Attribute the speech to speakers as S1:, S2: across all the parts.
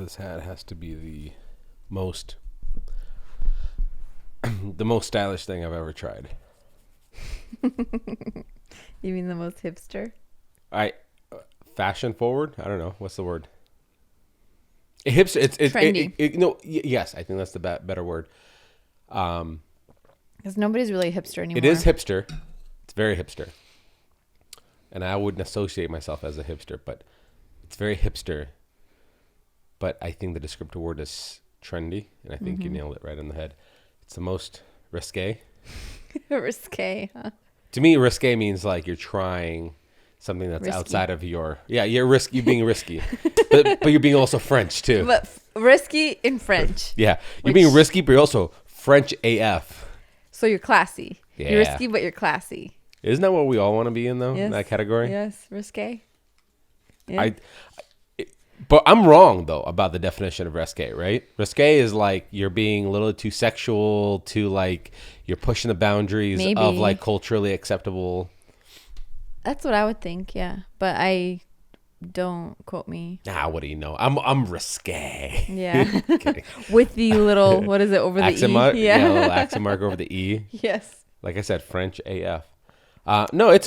S1: This hat has to be the most the most stylish thing I've ever tried.
S2: You mean the most hipster?
S1: Fashion forward? I don't know. What's the word? Hipster. It's
S2: trendy.
S1: Yes, I think that's the better word.
S2: Because nobody's really hipster anymore.
S1: It is hipster. It's very hipster. And I wouldn't associate myself as a hipster, but it's very hipster. But I think the descriptive word is trendy, and I think you nailed it right in the head. It's the most risque.
S2: Risque, huh?
S1: To me, risque means like you're trying something that's
S2: Risky.
S1: outside of your... Yeah, you're being risky. but you're being also French, too.
S2: But risky in French.
S1: Yeah, you're being risky, but you're also French AF.
S2: So you're classy.
S1: Yeah.
S2: You're risky, but you're classy.
S1: Isn't that what we all want to be in, though?
S2: Yes.
S1: In that category?
S2: Yes, risque. Yeah.
S1: But I'm wrong, though, about the definition of risque, right? Risque is like you're being a little too sexual, too like you're pushing the boundaries of like culturally acceptable.
S2: That's what I would think, yeah. But don't quote me.
S1: Nah, what do you know? I'm risque.
S2: Yeah. With the little, what is it, over
S1: accent
S2: the E?
S1: mark?
S2: Yeah.
S1: Yeah, a little accent mark over the E.
S2: Yes.
S1: Like I said, French AF. No,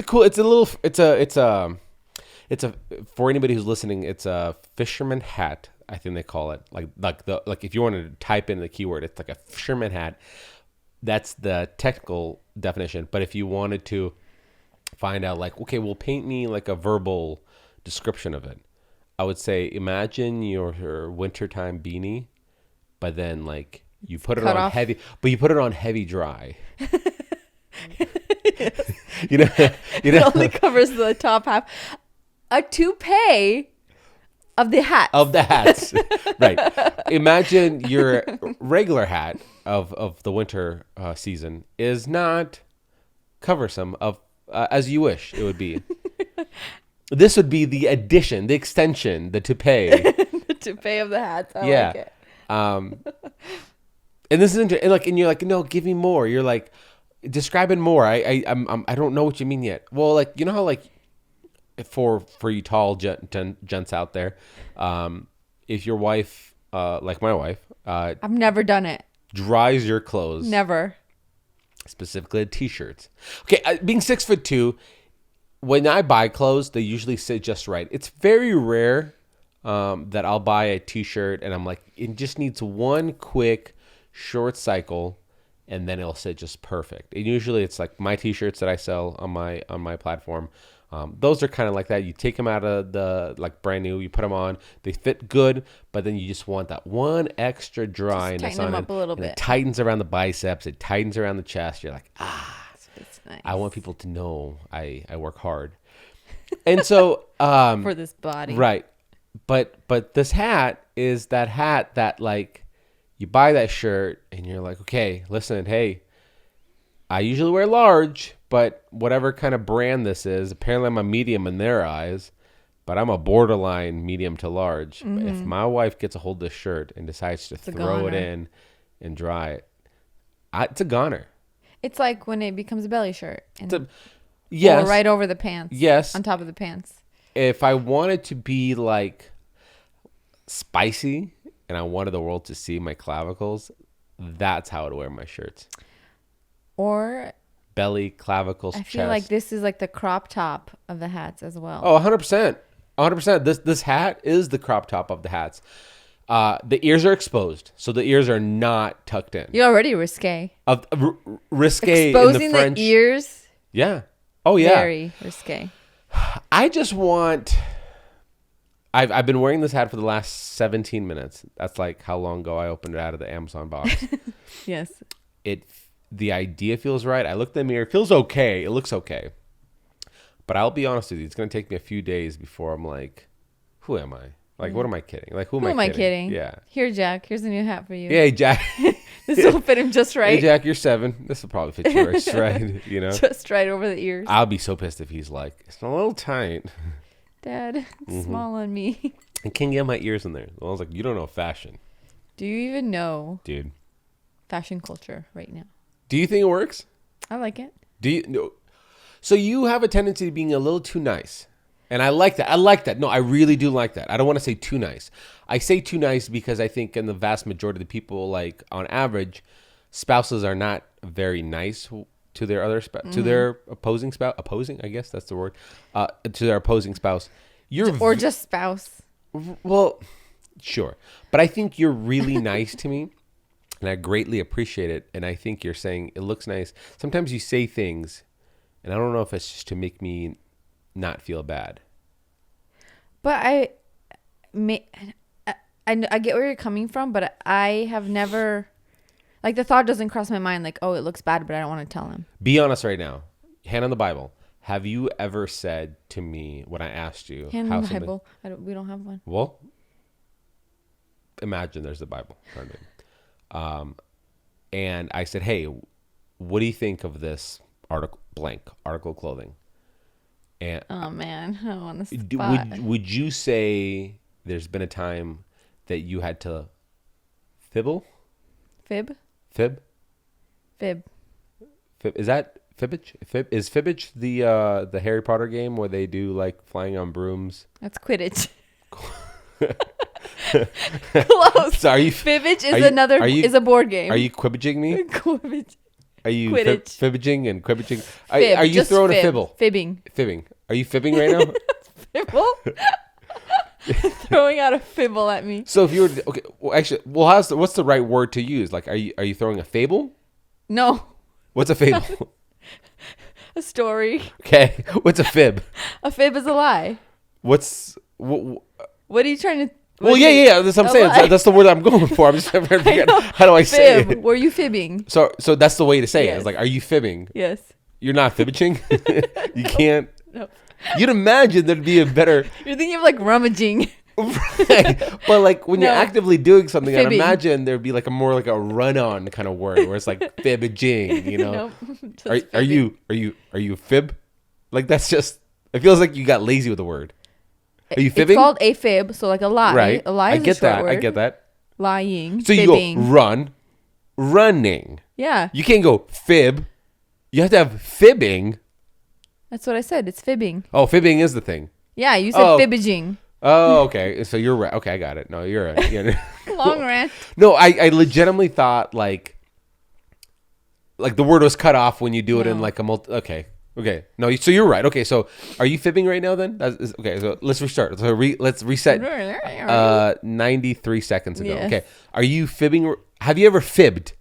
S1: for anybody who's listening, it's a fisherman hat. I think they call it like if you wanted to type in the keyword, it's like a fisherman hat. That's the technical definition. But if you wanted to find out like, okay, well, paint me like a verbal description of it, I would say, imagine your wintertime beanie, but then like you put it on heavy, but you put it on heavy dry. you know,
S2: It only covers the top half. A toupee of the hat.
S1: Of the hats. Right. Imagine your regular hat of the winter season is not coversome of as you wish it would be. This would be the addition, the extension, the toupee.
S2: The toupee of the hats. I like it.
S1: And this is interesting. And you're like, no, give me more. You're like, describe it more. I don't know what you mean yet. Well, like, you know how like for you tall gents out there, if your wife, like my wife,
S2: I've never done it.
S1: Dries your clothes.
S2: Never.
S1: Specifically t-shirts. Okay, being 6'2", when I buy clothes, they usually sit just right. It's very rare that I'll buy a t-shirt and I'm like, it just needs one quick short cycle and then it'll sit just perfect. And usually it's like my t-shirts that I sell on my platform. Those are kind of like that. You take them out of the like brand new, you put them on, they fit good, but then you just want that one extra dryness
S2: just tighten them up a little bit.
S1: It tightens around the biceps, it tightens around the chest. You're like,
S2: It's nice.
S1: I want people to know I work hard. And so
S2: for this body.
S1: Right. But this hat is that hat that like you buy that shirt and you're like, okay, listen, hey, I usually wear large, but whatever kind of brand this is, apparently I'm a medium in their eyes, but I'm a borderline medium to large. Mm-hmm. If my wife gets a hold of this shirt and decides to throw it in and dry it, it's a goner.
S2: It's like when it becomes a belly shirt.
S1: Yes.
S2: Or right over the pants.
S1: Yes.
S2: On top of the pants.
S1: If I wanted to be like spicy and I wanted the world to see my clavicles, that's how I'd wear my shirts.
S2: Or
S1: belly, clavicles, chest.
S2: I feel like this is like the crop top of the hats as well.
S1: Oh, 100%. 100%. This hat is the crop top of the hats. The ears are exposed, so the ears are not tucked in.
S2: You're already risque.
S1: Risque
S2: exposing
S1: in the French.
S2: The ears.
S1: Yeah. Oh, yeah.
S2: Very risque.
S1: I just want... I've been wearing this hat for the last 17 minutes. That's like how long ago I opened it out of the Amazon box.
S2: Yes.
S1: The idea feels right. I looked in the mirror. It feels okay. It looks okay. But I'll be honest with you. It's going to take me a few days before I'm like, who am I? Like, what am I kidding? Like, who am I kidding? Yeah.
S2: Here, Jack. Here's a new hat for you.
S1: Hey, Jack.
S2: This will fit him just right.
S1: Hey, Jack, you're 7. This will probably fit you just right. You know?
S2: Just right over the ears.
S1: I'll be so pissed if he's like, it's a little tight.
S2: Dad, it's small on me.
S1: I can't get my ears in there. I was like, you don't know fashion.
S2: Do you even know
S1: dude
S2: fashion culture right now?
S1: Do you think it works?
S2: I like it.
S1: Do you? No. So you have a tendency to being a little too nice. And I like that. I like that. No, I really do like that. I don't want to say too nice. I say too nice because I think in the vast majority of the people, like on average, spouses are not very nice to their to their opposing spouse. Opposing, I guess that's the word. To their opposing spouse.
S2: Or just spouse.
S1: Well, sure. But I think you're really nice to me. And I greatly appreciate it. And I think you're saying it looks nice. Sometimes you say things, and I don't know if it's just to make me not feel bad.
S2: But I get where you're coming from, but I have never, like, the thought doesn't cross my mind, like, oh, it looks bad, but I don't want to tell him.
S1: Be honest right now. Hand on the Bible. Have you ever said to me when I asked you?
S2: Hand on the Bible. We don't have one.
S1: Well, imagine there's the Bible. And I said, hey, what do you think of this article of clothing? And
S2: oh man, I don't want to spot.
S1: Would you say there's been a time that you had to fibble?
S2: Fib?
S1: Is that fibbage? Is fibbage the Harry Potter game where they do like flying on brooms?
S2: That's Quidditch. Close.
S1: So
S2: Fibbage is a board game.
S1: Are you quibbaging me?
S2: Quibbage.
S1: Are you fibbaging and quibbaging?
S2: Fib,
S1: are you throwing a fibble?
S2: Fibbing.
S1: Are you fibbing right now?
S2: Fibble? Throwing out a fibble at me.
S1: So if you were okay, well, actually, what's the right word to use? Like, are you throwing a fable?
S2: No.
S1: What's a fable?
S2: A story.
S1: Okay. What's a fib?
S2: A fib is a lie.
S1: What
S2: are you trying to?
S1: Well, yeah. That's what I'm saying. That's the word I'm going for. I'm just trying to figure out how do I say it.
S2: Were you fibbing?
S1: So that's the way to say
S2: yes.
S1: it. It's like, are you fibbing?
S2: Yes.
S1: You're not fibbaging? You can't.
S2: No.
S1: You'd imagine there'd be a better.
S2: You're thinking of like rummaging.
S1: Right. But like when you're actively doing something,
S2: Fibbing.
S1: I'd imagine there'd be like a more like a run-on kind of word where it's like fibbaging, you know? Nope, are you fib? Like that's just. It feels like you got lazy with the word. Are you fibbing?
S2: It's called a fib, so like a lie.
S1: Right.
S2: A lie is a short word.
S1: I get that.
S2: Lying.
S1: So
S2: fibbing.
S1: You go running.
S2: Yeah.
S1: You can't go fib. You have to have fibbing.
S2: That's what I said. It's fibbing.
S1: Oh, fibbing is the thing.
S2: Yeah, you said fibbaging.
S1: Oh, okay. So you're right. Okay, I got it. No, you're right. Yeah.
S2: Long rant.
S1: No, I legitimately thought like the word was cut off when you do it in like a Okay. No, so you're right. Okay, so are you fibbing right now then? Okay, so let's restart. So let's reset 93 seconds ago.
S2: Yes.
S1: Okay. Are you fibbing? Have you ever fibbed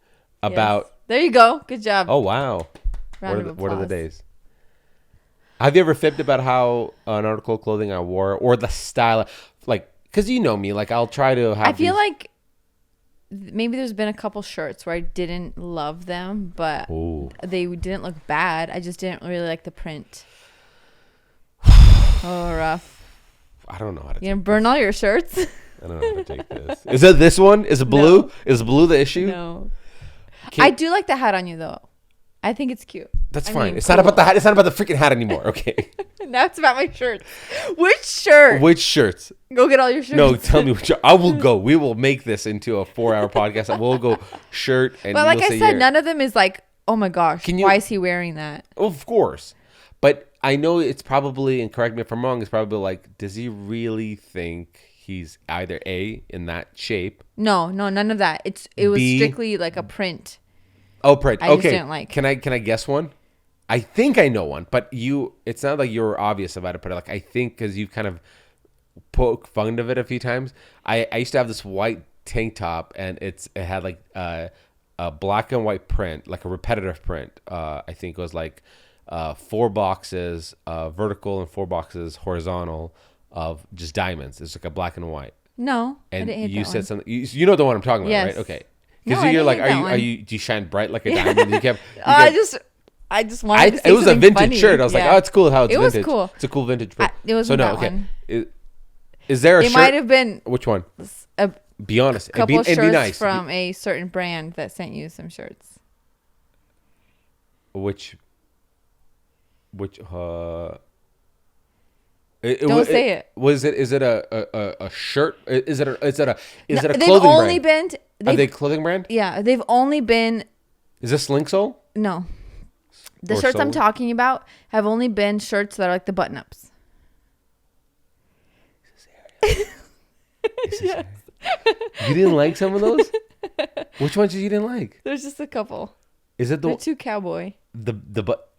S1: about...
S2: Yes. There you go. Good job.
S1: Oh, wow. What are the days? Have you ever fibbed about how an article of clothing I wore or the style? Like, because you know me, like I'll try to have...
S2: I feel like maybe there's been a couple shirts where I didn't love them, but they didn't look bad. I just didn't really like the print. Oh, rough.
S1: I don't know how to
S2: You gonna burn all your shirts?
S1: I don't know how to take this. Is it this one? Is it blue? No. Is blue the issue?
S2: No. I do like the hat on you, though. I think it's cute.
S1: That's fine. It's not about the hat. It's not about the freaking hat anymore. Okay.
S2: Now it's about my shirts. Which shirt?
S1: Which shirts?
S2: Go get all your shirts.
S1: No, tell me which. I will go. We will make this into a 4-hour podcast. I will go shirt. And
S2: but like I said, none of them is like, oh my gosh, why is he wearing that?
S1: Of course. But I know it's probably, and correct me if I'm wrong, it's probably like, does he really think he's either A, in that shape?
S2: No, none of that. It was
S1: B,
S2: strictly like a print.
S1: Oh, print.
S2: I just didn't like.
S1: Can I guess one? I think I know one, but it's not like you were obvious about it, but like I think because you've kind of poked fun of it a few times. I used to have this white tank top, and it had like a black and white print, like a repetitive print. I think it was like 4 boxes vertical and 4 boxes horizontal of just diamonds. It's like a black and white.
S2: No,
S1: and
S2: I didn't hit
S1: you
S2: that
S1: said
S2: one.
S1: something. You know the one I'm talking about,
S2: yes.
S1: right? Okay. Because
S2: no,
S1: you're like, do you shine bright like a diamond? You kept.
S2: I just wanted to say
S1: it was a vintage
S2: funny.
S1: shirt. I was like, oh, it's cool how it's vintage.
S2: It was cool.
S1: It's a cool vintage print.
S2: It wasn't that one.
S1: Is there a shirt?
S2: It might have been.
S1: Which one?
S2: A
S1: be honest.
S2: couple of shirts
S1: be nice.
S2: from a certain brand that sent you some shirts.
S1: Which
S2: don't say it.
S1: Is it a shirt? Is it a clothing
S2: they've only
S1: brand? Are they clothing brand?
S2: Yeah, they've only been.
S1: Is this Sling Soul?
S2: No. The shirts I'm talking about have only been shirts that are like the button-ups. Yes.
S1: You didn't like some of those? Which ones you didn't like?
S2: There's just a couple.
S1: Is it
S2: They're too cowboy.
S1: the but?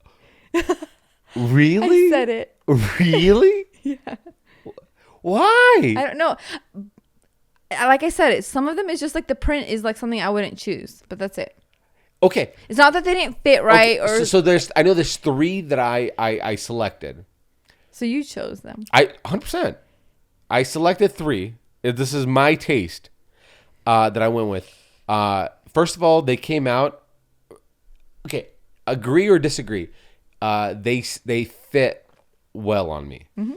S1: Really?
S2: I said it.
S1: Really?
S2: Yeah.
S1: Why?
S2: I don't know. Like I said, some of them is just like the print is like something I wouldn't choose, but that's it.
S1: Okay.
S2: It's not that they didn't fit right or.
S1: So I know there's 3 that I selected.
S2: So you chose them.
S1: 100%. I selected 3. This is my taste that I went with. First of all, they came out. Okay, agree or disagree? They fit well on me. Mm-hmm.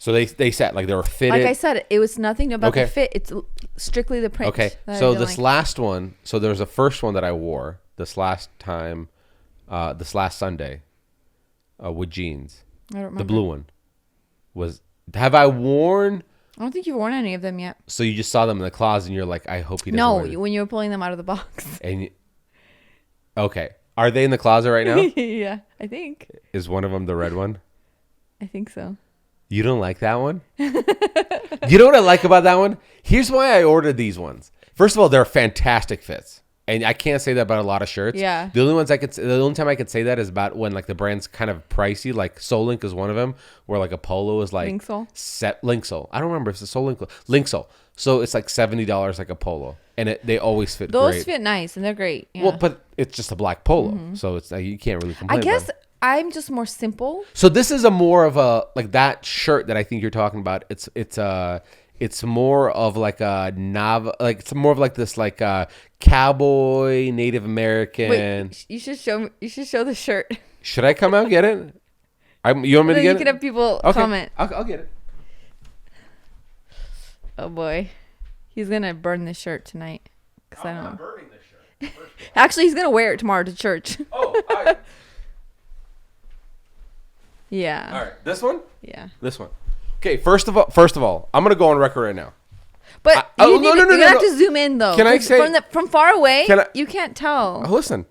S1: So they sat like they were fitted.
S2: Like I said, it was nothing about the fit. It's strictly the print.
S1: Okay, so this last one. So there was a first one that I wore this last time, this last Sunday, with jeans.
S2: I don't remember.
S1: The blue one was. Have I worn?
S2: I don't think you've worn any of them yet.
S1: So you just saw them in the closet and you're like, I hope he doesn't.
S2: No, when you were pulling them out of the box.
S1: And okay, are they in the closet right now?
S2: Yeah, I think.
S1: Is one of them the red one?
S2: I think so.
S1: You don't like that one? You know what I like about that one? Here's why I ordered these ones. First of all, they're fantastic fits. And I can't say that about a lot of shirts.
S2: Yeah.
S1: The only time I could say that is about when like the brand's kind of pricey, like Solink is one of them, where like a polo is like Linksole. I don't remember if it's a Sol Linksole. So it's like $70 like a polo, and they always fit.
S2: Those fit nice and they're great. Yeah.
S1: Well, but it's just a black polo, so it's like, you can't really complain.
S2: I guess I'm just more simple.
S1: So this is a more of a like that shirt that I think you're talking about. It's more of like a it's more of like this like cowboy Native American.
S2: Wait, you should show the shirt.
S1: Should I come out and get it? You want me to get it?
S2: You can have people comment.
S1: I'll get it.
S2: Oh boy, he's gonna burn this shirt tonight.
S1: I'm not burning this shirt.
S2: Actually, he's gonna wear it tomorrow to church.
S1: Oh, all right.
S2: Yeah.
S1: All right, this one.
S2: Yeah.
S1: This one. Okay, first of all, I'm gonna go on record right now.
S2: But you have to zoom in though.
S1: Can I say
S2: from far away? You can't tell.
S1: Listen,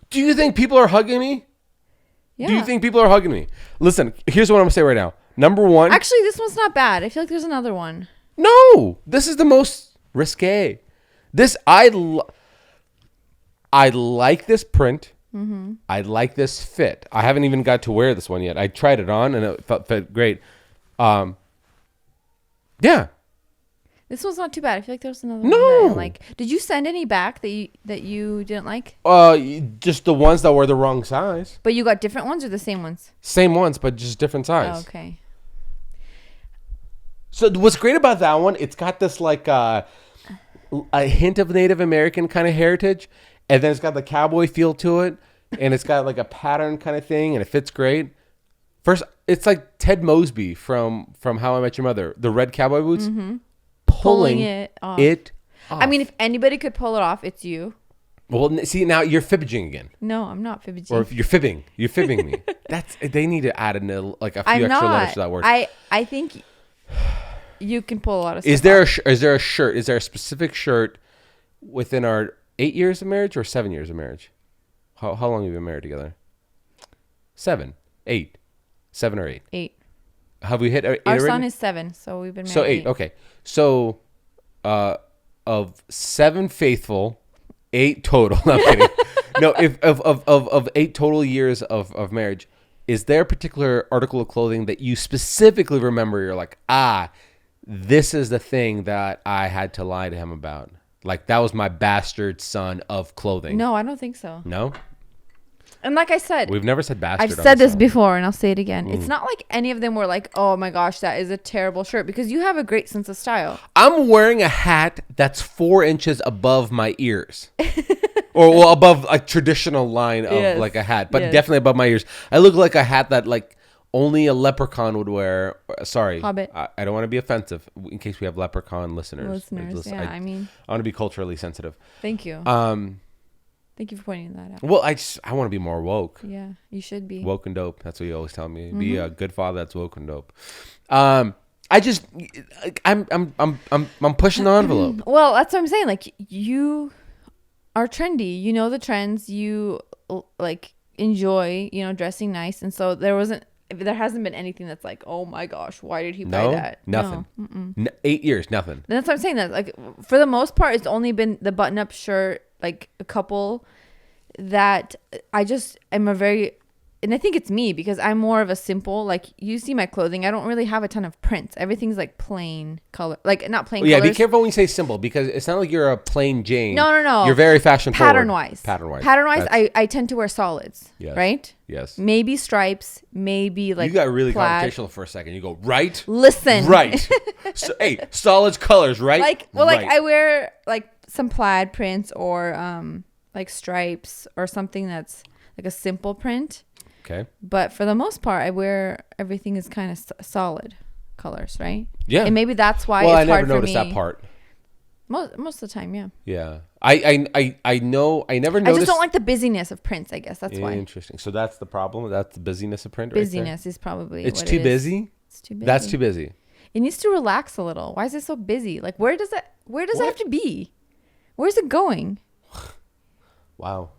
S1: do you think people are hugging me?
S2: Yeah.
S1: Do you think people are hugging me? Listen, here's what I'm gonna say right now. Number one.
S2: Actually, this one's not bad. I feel like there's another one.
S1: No, this is the most risque. This I like this print. Mm-hmm. I like this fit. I haven't even got to wear this one yet. I tried it on and it fit great. Yeah.
S2: This one's not too bad. I feel like there was another
S1: one.
S2: That like, did you send any back that you didn't like?
S1: Just the ones that were the wrong size.
S2: But you got different ones or the same ones?
S1: Same ones, but just different size.
S2: Oh, okay.
S1: So what's great about that one? It's got this like a hint of Native American kind of heritage, and then it's got the cowboy feel to it, and it's got like a pattern kind of thing, and it fits great. First, it's like Ted Mosby from How I Met Your Mother, the red cowboy boots, pulling it off.
S2: I mean, if anybody could pull it off, it's you.
S1: Well, see, now you're fibbing again.
S2: No, I'm not fibbing.
S1: Or if you're fibbing me. They need to add in like a few extra letters to that word.
S2: I think you can pull a lot of stuff.
S1: Is there a shirt? Is there a specific shirt within our 8 years of marriage or 7 years of marriage? How long have you been married together? 7, 8, 7 or 8.
S2: 8.
S1: Have we hit 8
S2: Our
S1: already?
S2: son is 7, so we've been married.
S1: So 8. Okay. So of 7 faithful, 8 total. No, I'm kidding. No, if of 8 total years of marriage, is there a particular article of clothing that you specifically remember? You're like, this is the thing that I had to lie to him about. Like, that was my bastard son of clothing.
S2: No, I don't think so.
S1: No?
S2: And like I said,
S1: we've never said bastard.
S2: I've said this before and I'll say it again. It's not like any of them were like, oh my gosh, that is a terrible shirt, because you have a great sense of style.
S1: I'm wearing a hat that's 4 inches above my ears. or above a traditional line of like a hat, but definitely above my ears. I look like a hat that like only a leprechaun would wear. Sorry,
S2: Hobbit.
S1: I don't want to be offensive in case we have leprechaun listeners.
S2: Yeah, I
S1: want to be culturally sensitive.
S2: Thank you. Thank you for pointing that out.
S1: Well, I want to be more woke.
S2: Yeah, you should be.
S1: Woke and dope. That's what you always tell me. Be a good father that's woke and dope. I'm pushing the envelope.
S2: Well, that's what I'm saying. Like, you are trendy. You know the trends. You like enjoy, dressing nice. And so there wasn't there hasn't been anything that's like, oh my gosh, why did he buy that?
S1: Nothing.
S2: No.
S1: 8 years, nothing.
S2: And that's what I'm saying. That like for the most part, it's only been the button-up shirt, like a couple that I just am a very, and I think it's me because I'm more of a simple, like you see my clothing, I don't really have a ton of prints. Everything's like plain color, like not plain
S1: Yeah,
S2: colors.
S1: be careful when you say simple because it's not like you're a plain Jane.
S2: No.
S1: You're very fashion
S2: Pattern
S1: forward.
S2: wise,
S1: Pattern-wise.
S2: I tend to wear solids,
S1: Yes.
S2: right?
S1: Yes.
S2: Maybe stripes, maybe like
S1: you got really
S2: plaid.
S1: confrontational for a second. You go, right?
S2: Listen.
S1: Right. So, hey, solids, colors, right?
S2: Like, well,
S1: right.
S2: like I wear like some plaid prints or like stripes or something that's like a simple print.
S1: Okay.
S2: But for the most part, I wear everything is kind of solid colors, right?
S1: Yeah.
S2: And maybe that's why
S1: Well,
S2: it's
S1: I never
S2: hard for
S1: noticed
S2: me.
S1: that part.
S2: Most of the time, yeah.
S1: Yeah. I know. I never
S2: I
S1: noticed.
S2: just don't like the busyness of prints. I guess that's why.
S1: Interesting. So that's the problem. That's the busyness of print. Right
S2: Busyness is probably.
S1: It's
S2: what
S1: too
S2: it is.
S1: busy.
S2: It's too busy.
S1: That's too busy.
S2: It needs to relax a little. Why is it so busy? Like, where does it have to be? Where's it going?
S1: Wow.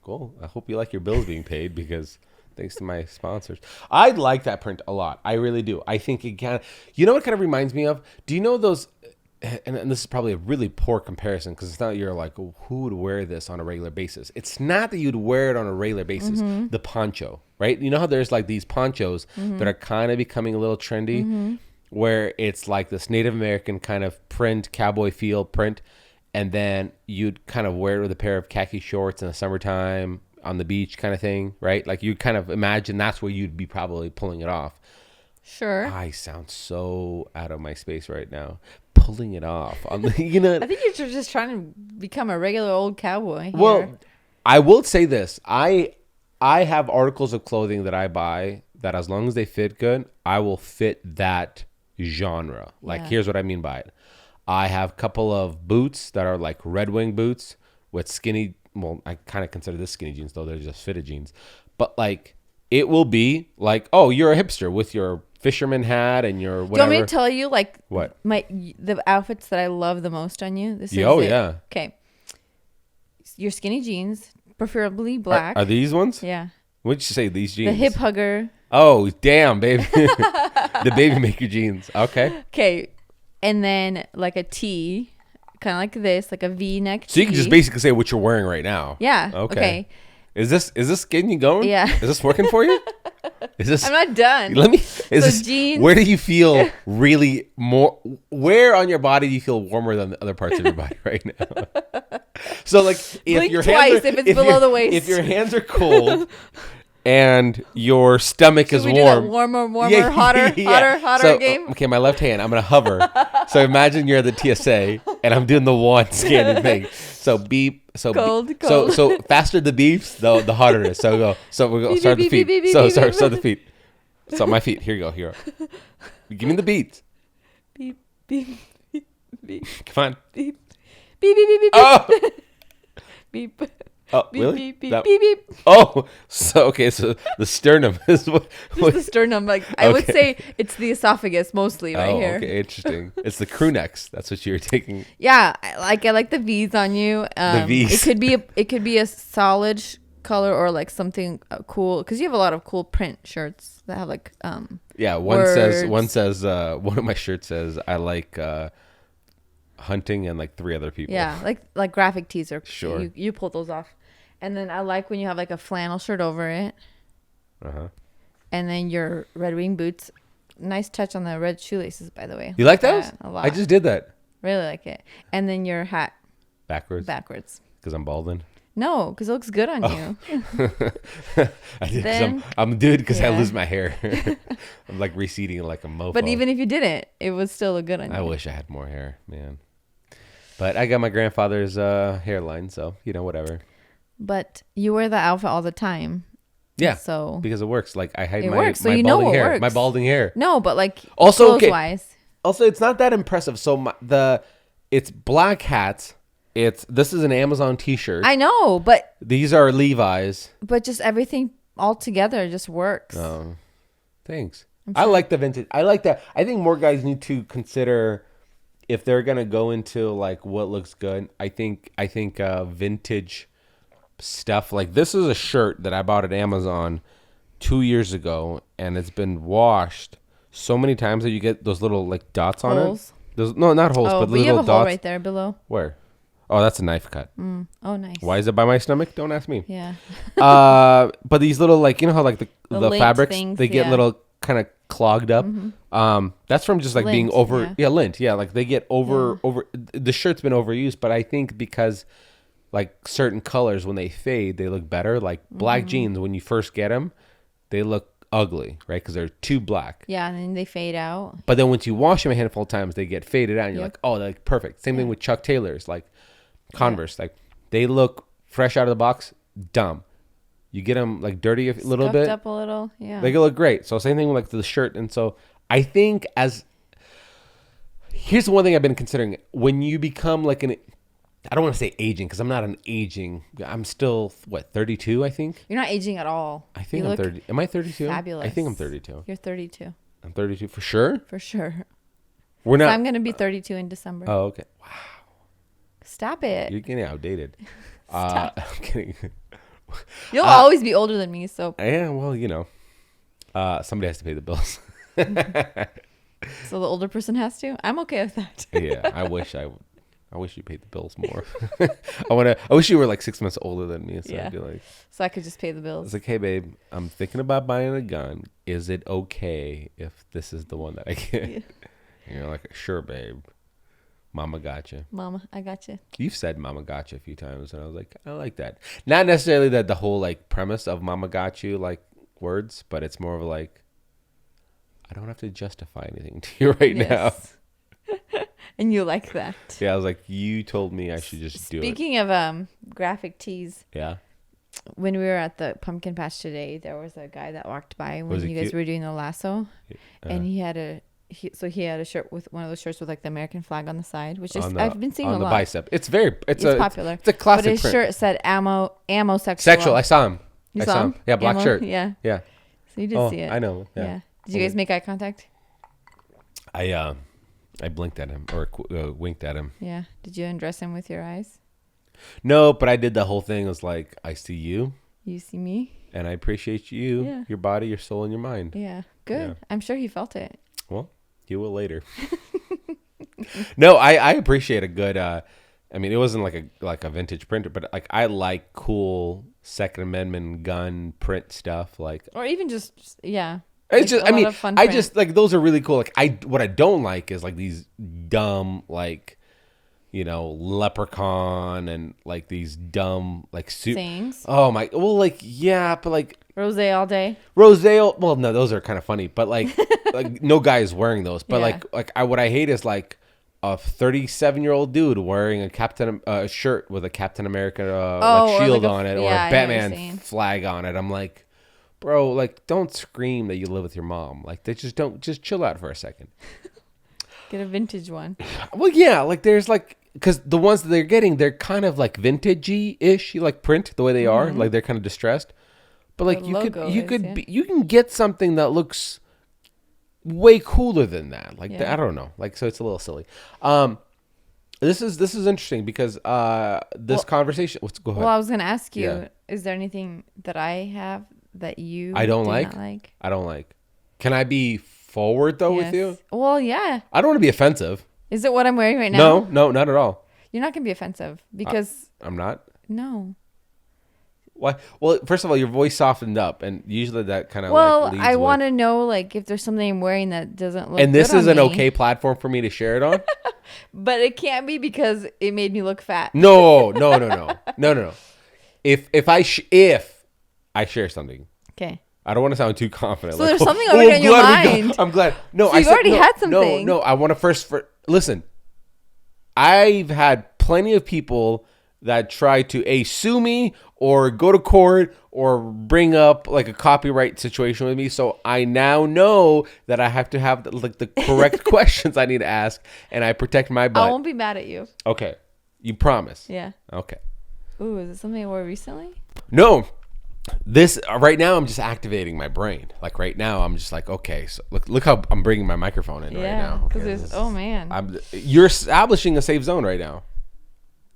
S1: Cool. I hope you like your bills being paid because thanks to my sponsors. I like that print a lot. I really do. I think it kind of, you know what kind of reminds me of? Do you know those, and this is probably a really poor comparison because it's not that you're like, oh, who would wear this on a regular basis? It's not that you'd wear it on a regular basis.
S2: Mm-hmm.
S1: The poncho, right? You know how there's like these ponchos that are kind of becoming a little trendy where it's like this Native American kind of print, cowboy feel print. And then you'd kind of wear it with a pair of khaki shorts in the summertime on the beach kind of thing, right? Like you kind of imagine that's where you'd be probably pulling it off.
S2: Sure.
S1: I sound so out of my space right now. Pulling it off. On the, you know,
S2: I think you're just trying to become a regular old cowboy. Here.
S1: Well, I will say this. I have articles of clothing that I buy that as long as they fit good, I will fit that genre. Like, here's what I mean by it. I have a couple of boots that are like Red Wing boots with skinny. Well, I kind of consider this skinny jeans, though they're just fitted jeans. But like, it will be like, oh, you're a hipster with your fisherman hat and your whatever.
S2: Do you want me to tell you like
S1: what
S2: the outfits that I love the most on you? This is
S1: yeah.
S2: Okay. Your skinny jeans, preferably black.
S1: Are these ones?
S2: Yeah.
S1: What'd you say? These jeans?
S2: The hip hugger.
S1: Oh, damn, baby. The baby maker jeans. Okay.
S2: Okay. And then like a tee, kind of like this, like a V-neck tee.
S1: So you can just basically say what you're wearing right now.
S2: Yeah.
S1: Okay. Is this getting you going?
S2: Yeah.
S1: Is this working for you? Is this?
S2: I'm not done.
S1: Jeans. Where do you feel really more? Where on your body do you feel warmer than the other parts of your body right now? So like, if
S2: Blink
S1: your
S2: twice
S1: hands are,
S2: if it's below the waist.
S1: If your hands are cold. And your stomach is
S2: we
S1: warm.
S2: Do that warmer, hotter game.
S1: Okay, my left hand, I'm gonna hover. So imagine you're at the TSA and I'm doing the one scanning thing. So beep. So
S2: cold.
S1: So faster the beeps, the harder it is. So go. So we go.
S2: Beep,
S1: Start
S2: beep,
S1: the feet.
S2: beep, beep,
S1: So
S2: beep,
S1: start
S2: beep.
S1: the feet. So my feet. Here you go. Here. Give me the beats.
S2: Beep beep beep beep.
S1: Come on.
S2: Beep beep beep beep beep.
S1: Oh.
S2: Beep.
S1: Oh,
S2: Beep,
S1: really?
S2: beep, beep, beep, beep.
S1: Oh, so okay, so the sternum is what?
S2: Just the sternum, like I would say, it's the esophagus mostly right here.
S1: Okay, interesting. It's the crew necks. That's what you're taking.
S2: Yeah, I like the V's on you.
S1: The V's.
S2: It could be a solid color or like something cool because you have a lot of cool print shirts that have like
S1: Yeah,
S2: words.
S1: one says one of my shirts says I like hunting and like 3 other people.
S2: Yeah, like graphic tees are
S1: sure.
S2: You pull those off. And then I like when you have like a flannel shirt over it.
S1: Uh-huh.
S2: And then your Red Wing boots. Nice touch on the red shoelaces, by the way.
S1: You like those?
S2: A lot.
S1: I just did that.
S2: Really like it. And then your hat.
S1: Backwards. Because I'm balding.
S2: No, because it looks good on you.
S1: I did
S2: Then,
S1: I'm dude because I lose my hair. I'm like receding like a mofo.
S2: But even if you didn't, it would still look good on you.
S1: I wish I had more hair, man. But I got my grandfather's hairline, so whatever.
S2: But you wear the outfit all the time.
S1: Yeah.
S2: So
S1: because it works. Like I hide
S2: it
S1: my
S2: works. So
S1: my
S2: you know
S1: balding
S2: it
S1: hair.
S2: works.
S1: My balding hair.
S2: No, but like
S1: also
S2: clothes wise.
S1: Also, it's not that impressive. So it's black hats. This is an Amazon T-shirt.
S2: I know, but
S1: these are Levi's.
S2: But just everything all together just works.
S1: Oh, thanks. I like the vintage. I like that. I think more guys need to consider if they're gonna go into like what looks good. I think vintage stuff. Like this is a shirt that I bought at Amazon 2 years ago, and it's been washed so many times that you get those little like dots on
S2: Holes.
S1: it. No, not holes,
S2: Oh,
S1: but
S2: but you
S1: little
S2: have a hole
S1: dots.
S2: right there below.
S1: Where? Oh, that's a knife cut.
S2: Oh, nice.
S1: Why is it by my stomach? Don't ask me.
S2: Yeah.
S1: But these little, like, you know how like the
S2: lint
S1: fabrics,
S2: things,
S1: they get
S2: yeah.
S1: little kind of clogged up. That's from just like being
S2: Lint,
S1: over.
S2: yeah.
S1: Lint. Yeah, like they get over. The shirt's been overused, but I think because like certain colors when they fade, they look better. Like black jeans, when you first get them, they look ugly, right? Because they're too black.
S2: Yeah, and then they fade out.
S1: But then once you wash them a handful of times, they get faded out, and you're
S2: Yep.
S1: like, oh, they're like perfect. Same thing with Chuck Taylors, like Converse, like they look fresh out of the box. Dumb. You get them like dirty a little
S2: Scuffed
S1: bit,
S2: up a little. Yeah.
S1: they look great. So same thing with like the shirt. And so I think here's the one thing I've been considering: when you become like I don't want to say aging because I'm not an aging. I'm still 32, I think.
S2: You're not aging at all.
S1: I think
S2: You
S1: I'm
S2: look
S1: 30. Am I 32?
S2: fabulous.
S1: I think I'm 32.
S2: You're 32
S1: I'm 32 for sure.
S2: for sure.
S1: We're
S2: So
S1: not.
S2: I'm gonna be 32 in December.
S1: Oh, okay. Wow,
S2: Stop it.
S1: you're getting outdated. I'm kidding.
S2: You'll always be older than me. So
S1: Yeah, well, somebody has to pay the bills.
S2: the older person has to. I'm okay with that.
S1: Yeah, I wish you paid the bills more. I wish you were like 6 months older than me, so
S2: Yeah.
S1: I'd be like,
S2: So I could just pay the bills.
S1: it's like, hey babe, I'm thinking about buying a gun. Is it okay if this is the one that I get?
S2: Yeah.
S1: And you're like, sure, babe. Mama gotcha.
S2: Mama, I got you.
S1: You've said Mama gotcha a few times, and I was like, I like that. Not necessarily that the whole like premise of Mama got you like words, but it's more of like, I don't have to justify anything to you right now.
S2: And you like that.
S1: Yeah, I was like, you told me I should just do it.
S2: Speaking of graphic tees,
S1: Yeah.
S2: when we were at the pumpkin patch today, there was a guy that walked by when
S1: Was he
S2: you guys
S1: cute?
S2: were doing the lasso, and he had a shirt with one of those shirts with like the American flag on the side, which is I've been seeing
S1: on
S2: a
S1: the
S2: lot.
S1: bicep. It's
S2: Popular.
S1: It's a classic
S2: But his
S1: print.
S2: shirt said ammo sexual.
S1: Sexual. I saw him.
S2: You
S1: I
S2: saw him?
S1: Yeah, black
S2: Ammo?
S1: shirt.
S2: Yeah.
S1: Yeah.
S2: So you did see it.
S1: I know. Yeah.
S2: Did you guys make eye contact?
S1: I blinked at him or winked at him.
S2: Yeah. Did you undress him with your eyes?
S1: No, but I did the whole thing. It was like, I see you,
S2: You see me?
S1: and I appreciate you,
S2: Yeah.
S1: your body, your soul, and your mind.
S2: Yeah. Good.
S1: Yeah.
S2: I'm sure he felt it.
S1: Well, you will later. No, I appreciate a good. I mean, it wasn't like a vintage printer, but like I like cool Second Amendment gun print stuff. Like
S2: Or even just yeah.
S1: it's just.
S2: a
S1: I
S2: lot
S1: mean,
S2: of fun
S1: I
S2: print.
S1: just like those are really cool. Like what I don't like is like these dumb like, leprechaun and like these dumb like suit.
S2: Things.
S1: Oh my. Well, like yeah, but like.
S2: Rose all day.
S1: Rosale, well, no, those are kind of funny, but like, like no guy is wearing those. But
S2: Yeah.
S1: what I hate is like a 37-year-old dude wearing a shirt with a Captain America
S2: or
S1: like shield
S2: like a-
S1: on it or
S2: yeah,
S1: a
S2: I know what you're
S1: Batman
S2: saying.
S1: flag on it. I'm like, bro, like don't scream that you live with your mom. Like they just chill out for a second.
S2: Get a vintage one.
S1: Well, yeah, like there's like because the ones that they're getting, they're kind of like vintagey-ish, like print the way they are, like they're kind of distressed. But like
S2: The
S1: you
S2: logo
S1: could
S2: is, yeah.
S1: you can get something that looks way cooler than that. Like
S2: Yeah.
S1: I don't know. Like so it's a little silly. This is interesting because conversation. Go ahead.
S2: Well, I was gonna ask you,
S1: Yeah.
S2: is there anything that I have that you
S1: I don't
S2: do
S1: like?
S2: not like?
S1: I don't like. Can I be forward though with
S2: Yes.
S1: you?
S2: Well, yeah.
S1: I don't want to be offensive.
S2: Is it what I'm wearing right now?
S1: No, not at all.
S2: You're not gonna be offensive because
S1: I'm not.
S2: no.
S1: Why? Well, first of all, your voice softened up, and usually that kind of
S2: Well,
S1: like leads
S2: I
S1: with-
S2: want to know like if there's something I'm wearing that doesn't look.
S1: And this
S2: good
S1: is
S2: on
S1: an
S2: me.
S1: okay platform for me to share it on.
S2: But it can't be because it made me look fat.
S1: No. If I share something,
S2: Okay.
S1: I don't want to sound too confident.
S2: So there's something already on your
S1: glad we got-
S2: mind.
S1: I'm glad. No,
S2: So you've already had something.
S1: No, I want to listen. I've had plenty of people that try to sue me or go to court or bring up like a copyright situation with me. So I now know that I have to have the correct questions I need to ask, and I protect my
S2: I
S1: butt.
S2: won't be mad at you.
S1: Okay, you promise?
S2: Yeah.
S1: Okay.
S2: Ooh, is it something I wore recently?
S1: No, this right now I'm just activating my brain. Like right now I'm just like, okay, so look how I'm bringing my microphone in right
S2: Yeah.
S1: now.
S2: Because
S1: Okay,
S2: oh man.
S1: you're establishing a safe zone right now.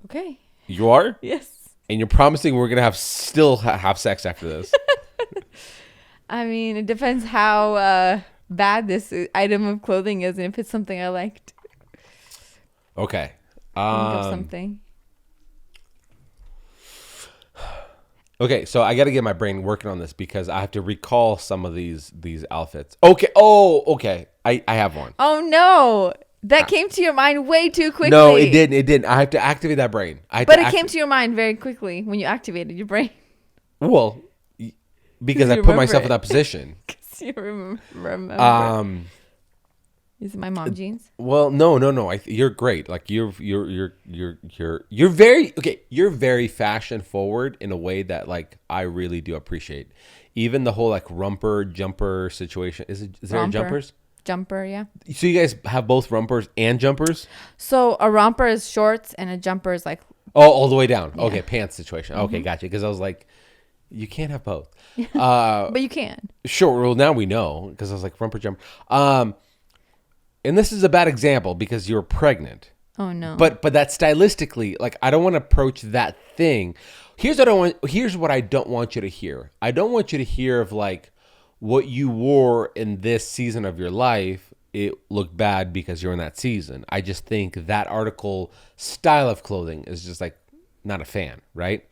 S2: Okay.
S1: You are,
S2: Yes.
S1: and you're promising we're gonna have sex after this.
S2: I mean, it depends how bad this item of clothing is, and if it's something I liked.
S1: Okay.
S2: Think of something.
S1: Okay, so I got to get my brain working on this because I have to recall some of these outfits. Okay. Oh, okay. I have one.
S2: Oh no, that came to your mind way too quickly.
S1: No, it didn't. It didn't. I have to activate that brain.
S2: But it came to your mind very quickly when you activated your brain.
S1: Well, because I put myself in that position.
S2: Because you remember. Is it my mom jeans?
S1: Well, no. You're great. Like you're very okay. You're very fashion forward in a way that like I really do appreciate. Even the whole like jumper situation. Is there jumpers?
S2: Jumper, yeah.
S1: So you guys have both rompers and jumpers?
S2: So a romper is shorts and a jumper is like.
S1: Oh, all the way down.
S2: Yeah.
S1: Okay, pants situation. Okay, gotcha. Because I was like, you can't have both.
S2: But you can.
S1: Sure. Well, now we know because I was like romper jumper. And this is a bad example because you're pregnant.
S2: Oh no.
S1: But that stylistically, like I don't want to approach that thing. Here's what I don't want you to hear. I don't want you to hear of like what you wore in this season of your life. It looked bad because you're in that season. I just think that article style of clothing is just like not a fan, right?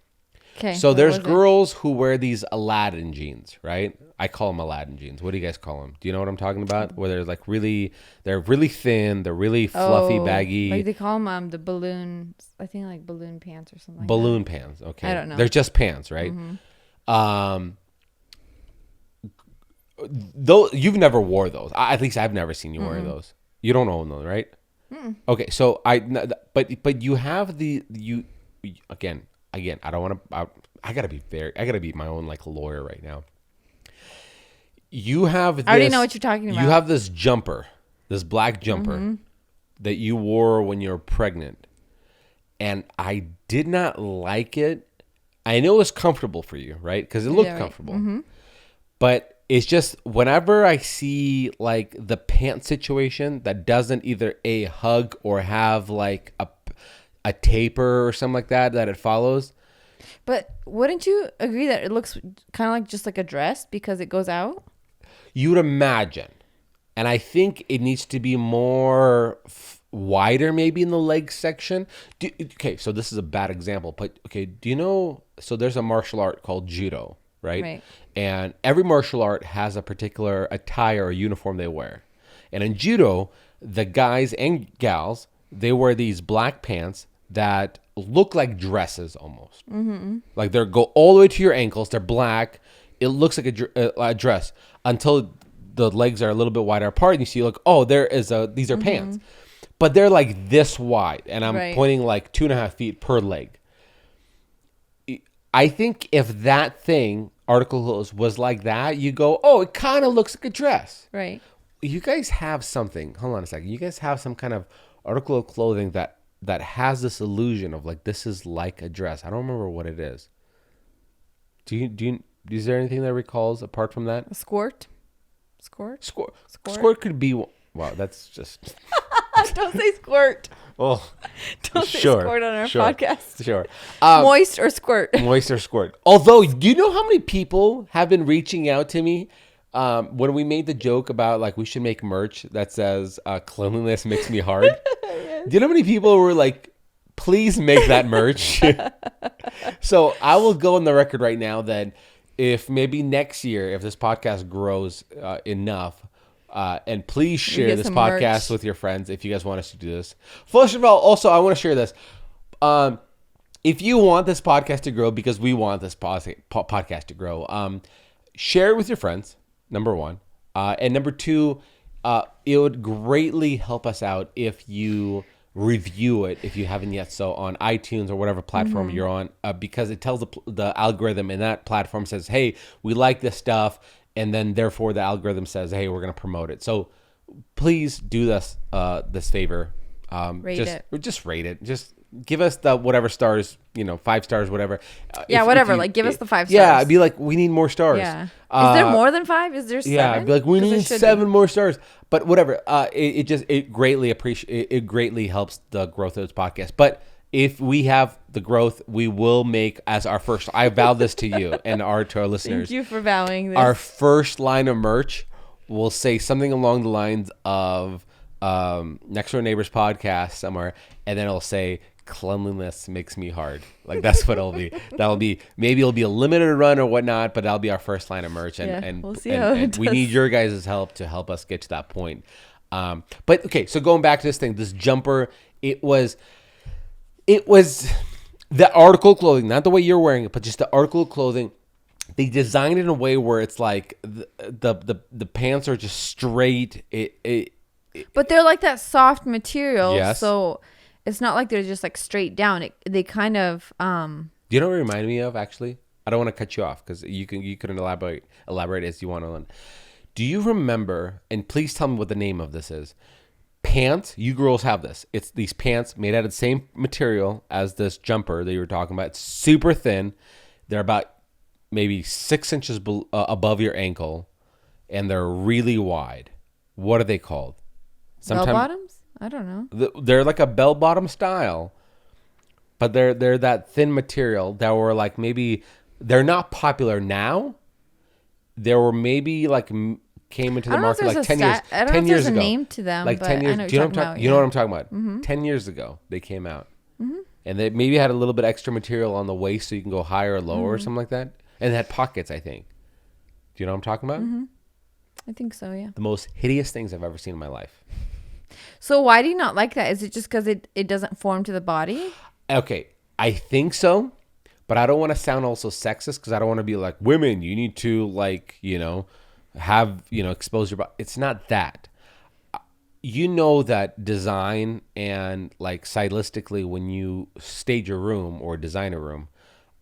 S2: Okay.
S1: So there's girls who wear these Aladdin jeans, right? I call them Aladdin jeans. What do you guys call them? Do you know what I'm talking about? Where they're like they're really thin, they're really fluffy, baggy.
S2: Like they call them the balloons. I think like balloon pants or something.
S1: Balloon pants. Okay.
S2: I don't know.
S1: They're just pants, right? Mm-hmm. Though you've never wore those. At least I've never seen you wear those. You don't own those, right? Okay. So but you have again. I don't want to. I gotta be my own like lawyer right now. You have.
S2: I already know what you're talking about.
S1: You have this jumper, this black jumper that you wore when you were pregnant, and I did not like it. I know it was comfortable for you, right? Because it looked comfortable, but it's just whenever I see like the pant situation that doesn't either a hug or have like a taper or something like that it follows.
S2: But wouldn't you agree that it looks kind of like just like a dress because it goes out?
S1: You would imagine. And I think it needs to be more wider maybe in the leg section. Okay, so this is a bad example, but okay, do you know, so there's a martial art called judo, right? And every martial art has a particular attire or uniform they wear. And in judo, the guys and gals, they wear these black pants that look like dresses almost. Like they go all the way to your ankles. They're black. It looks like a dress until the legs are a little bit wider apart. And you see like, oh, these are pants. But they're like this wide. And I'm pointing like 2.5 feet per leg. I think if that thing, article was like that, you go, oh, it kind of looks like a dress.
S2: Right.
S1: You guys have something. Hold on a second. You guys have some kind of article of clothing that has this illusion of like this is like a dress. I don't remember what it is. Is there anything that recalls apart from that?
S2: A squirt?
S1: Squirt could be. Wow, that's just.
S2: Don't say squirt.
S1: Well,
S2: don't say squirt on our podcast.
S1: Sure.
S2: Moist or squirt.
S1: Moist or squirt. Although, do you know how many people have been reaching out to me? When we made the joke about like we should make merch that says cleanliness makes me hard. Yes. Do you know how many people were like, please make that merch? So I will go on the record right now that if maybe next year, if this podcast grows enough, and please share this podcast with your friends if you guys want us to do this. First of all, also I want to share this. If you want this podcast to grow, because we want this podcast to grow, share it with your friends. Number one. And number two, it would greatly help us out if you review it, if you haven't yet so, on iTunes or whatever platform you're on, because it tells the algorithm, and that platform says, hey, we like this stuff. And then therefore the algorithm says, hey, we're going to promote it. So please do this favor. Just rate it. Just give us the whatever stars, 5 stars, whatever.
S2: Whatever. Give us the 5 stars.
S1: Yeah, I'd be like, we need more stars.
S2: Yeah. Is there more than 5? Is there 7?
S1: Yeah, I'd be like, we need 7 more stars. But whatever. It greatly helps the growth of this podcast. But if we have the growth, we will make as our first. I vow this to you and to our listeners.
S2: Thank you for vowing this.
S1: Our first line of merch will say something along the lines of Next Door Neighbors podcast somewhere, and then it'll say cleanliness makes me hard. Like that's what it'll be. That'll be, maybe it'll be a limited run or whatnot, but that'll be our first line of merch. And
S2: we'll see how it
S1: we
S2: does.
S1: need your guys' help to help us get to that point. But okay, so going back to this thing, this jumper, it was the article of clothing, not the way you're wearing it, but just the article of clothing. They designed it in a way where it's like the pants are just straight.
S2: But they're like that soft material,
S1: Yes.
S2: so it's not like they're just like straight down. They kind of
S1: Do you know what it reminded me of? Actually, I don't want to cut you off because you can elaborate as you want to. Do you remember? And please tell me what the name of this is. Pants. You girls have this. It's these pants made out of the same material as this jumper that you were talking about. It's super thin. They're about maybe 6 inches above your ankle, and they're really wide. What are they called?
S2: bell bottoms. I don't know.
S1: They're like a bell bottom style, but they're that thin material that were like, maybe they're not popular now. There were maybe like came into the market like 10 years.
S2: I don't
S1: 10
S2: know if
S1: years
S2: there's
S1: ago.
S2: a name to them.
S1: Like
S2: but
S1: 10 years.
S2: I know
S1: Do you know
S2: what
S1: what
S2: you're
S1: I'm
S2: talking about.
S1: You know what I'm talking about?
S2: Mm-hmm.
S1: 10 years ago they came out, and they maybe had a little bit extra material on the waist so you can go higher or lower or something like that, and it had pockets. I think. Do you know what I'm talking about?
S2: I think so. Yeah.
S1: The most hideous things I've ever seen in my life.
S2: So why do you not like that? Is it just because it doesn't form to the body?
S1: Okay, I think so, but I don't want to sound also sexist because I don't want to be like, women, you need to have, expose your body. It's not that. You know that design and like stylistically, when you stage a room or design a room,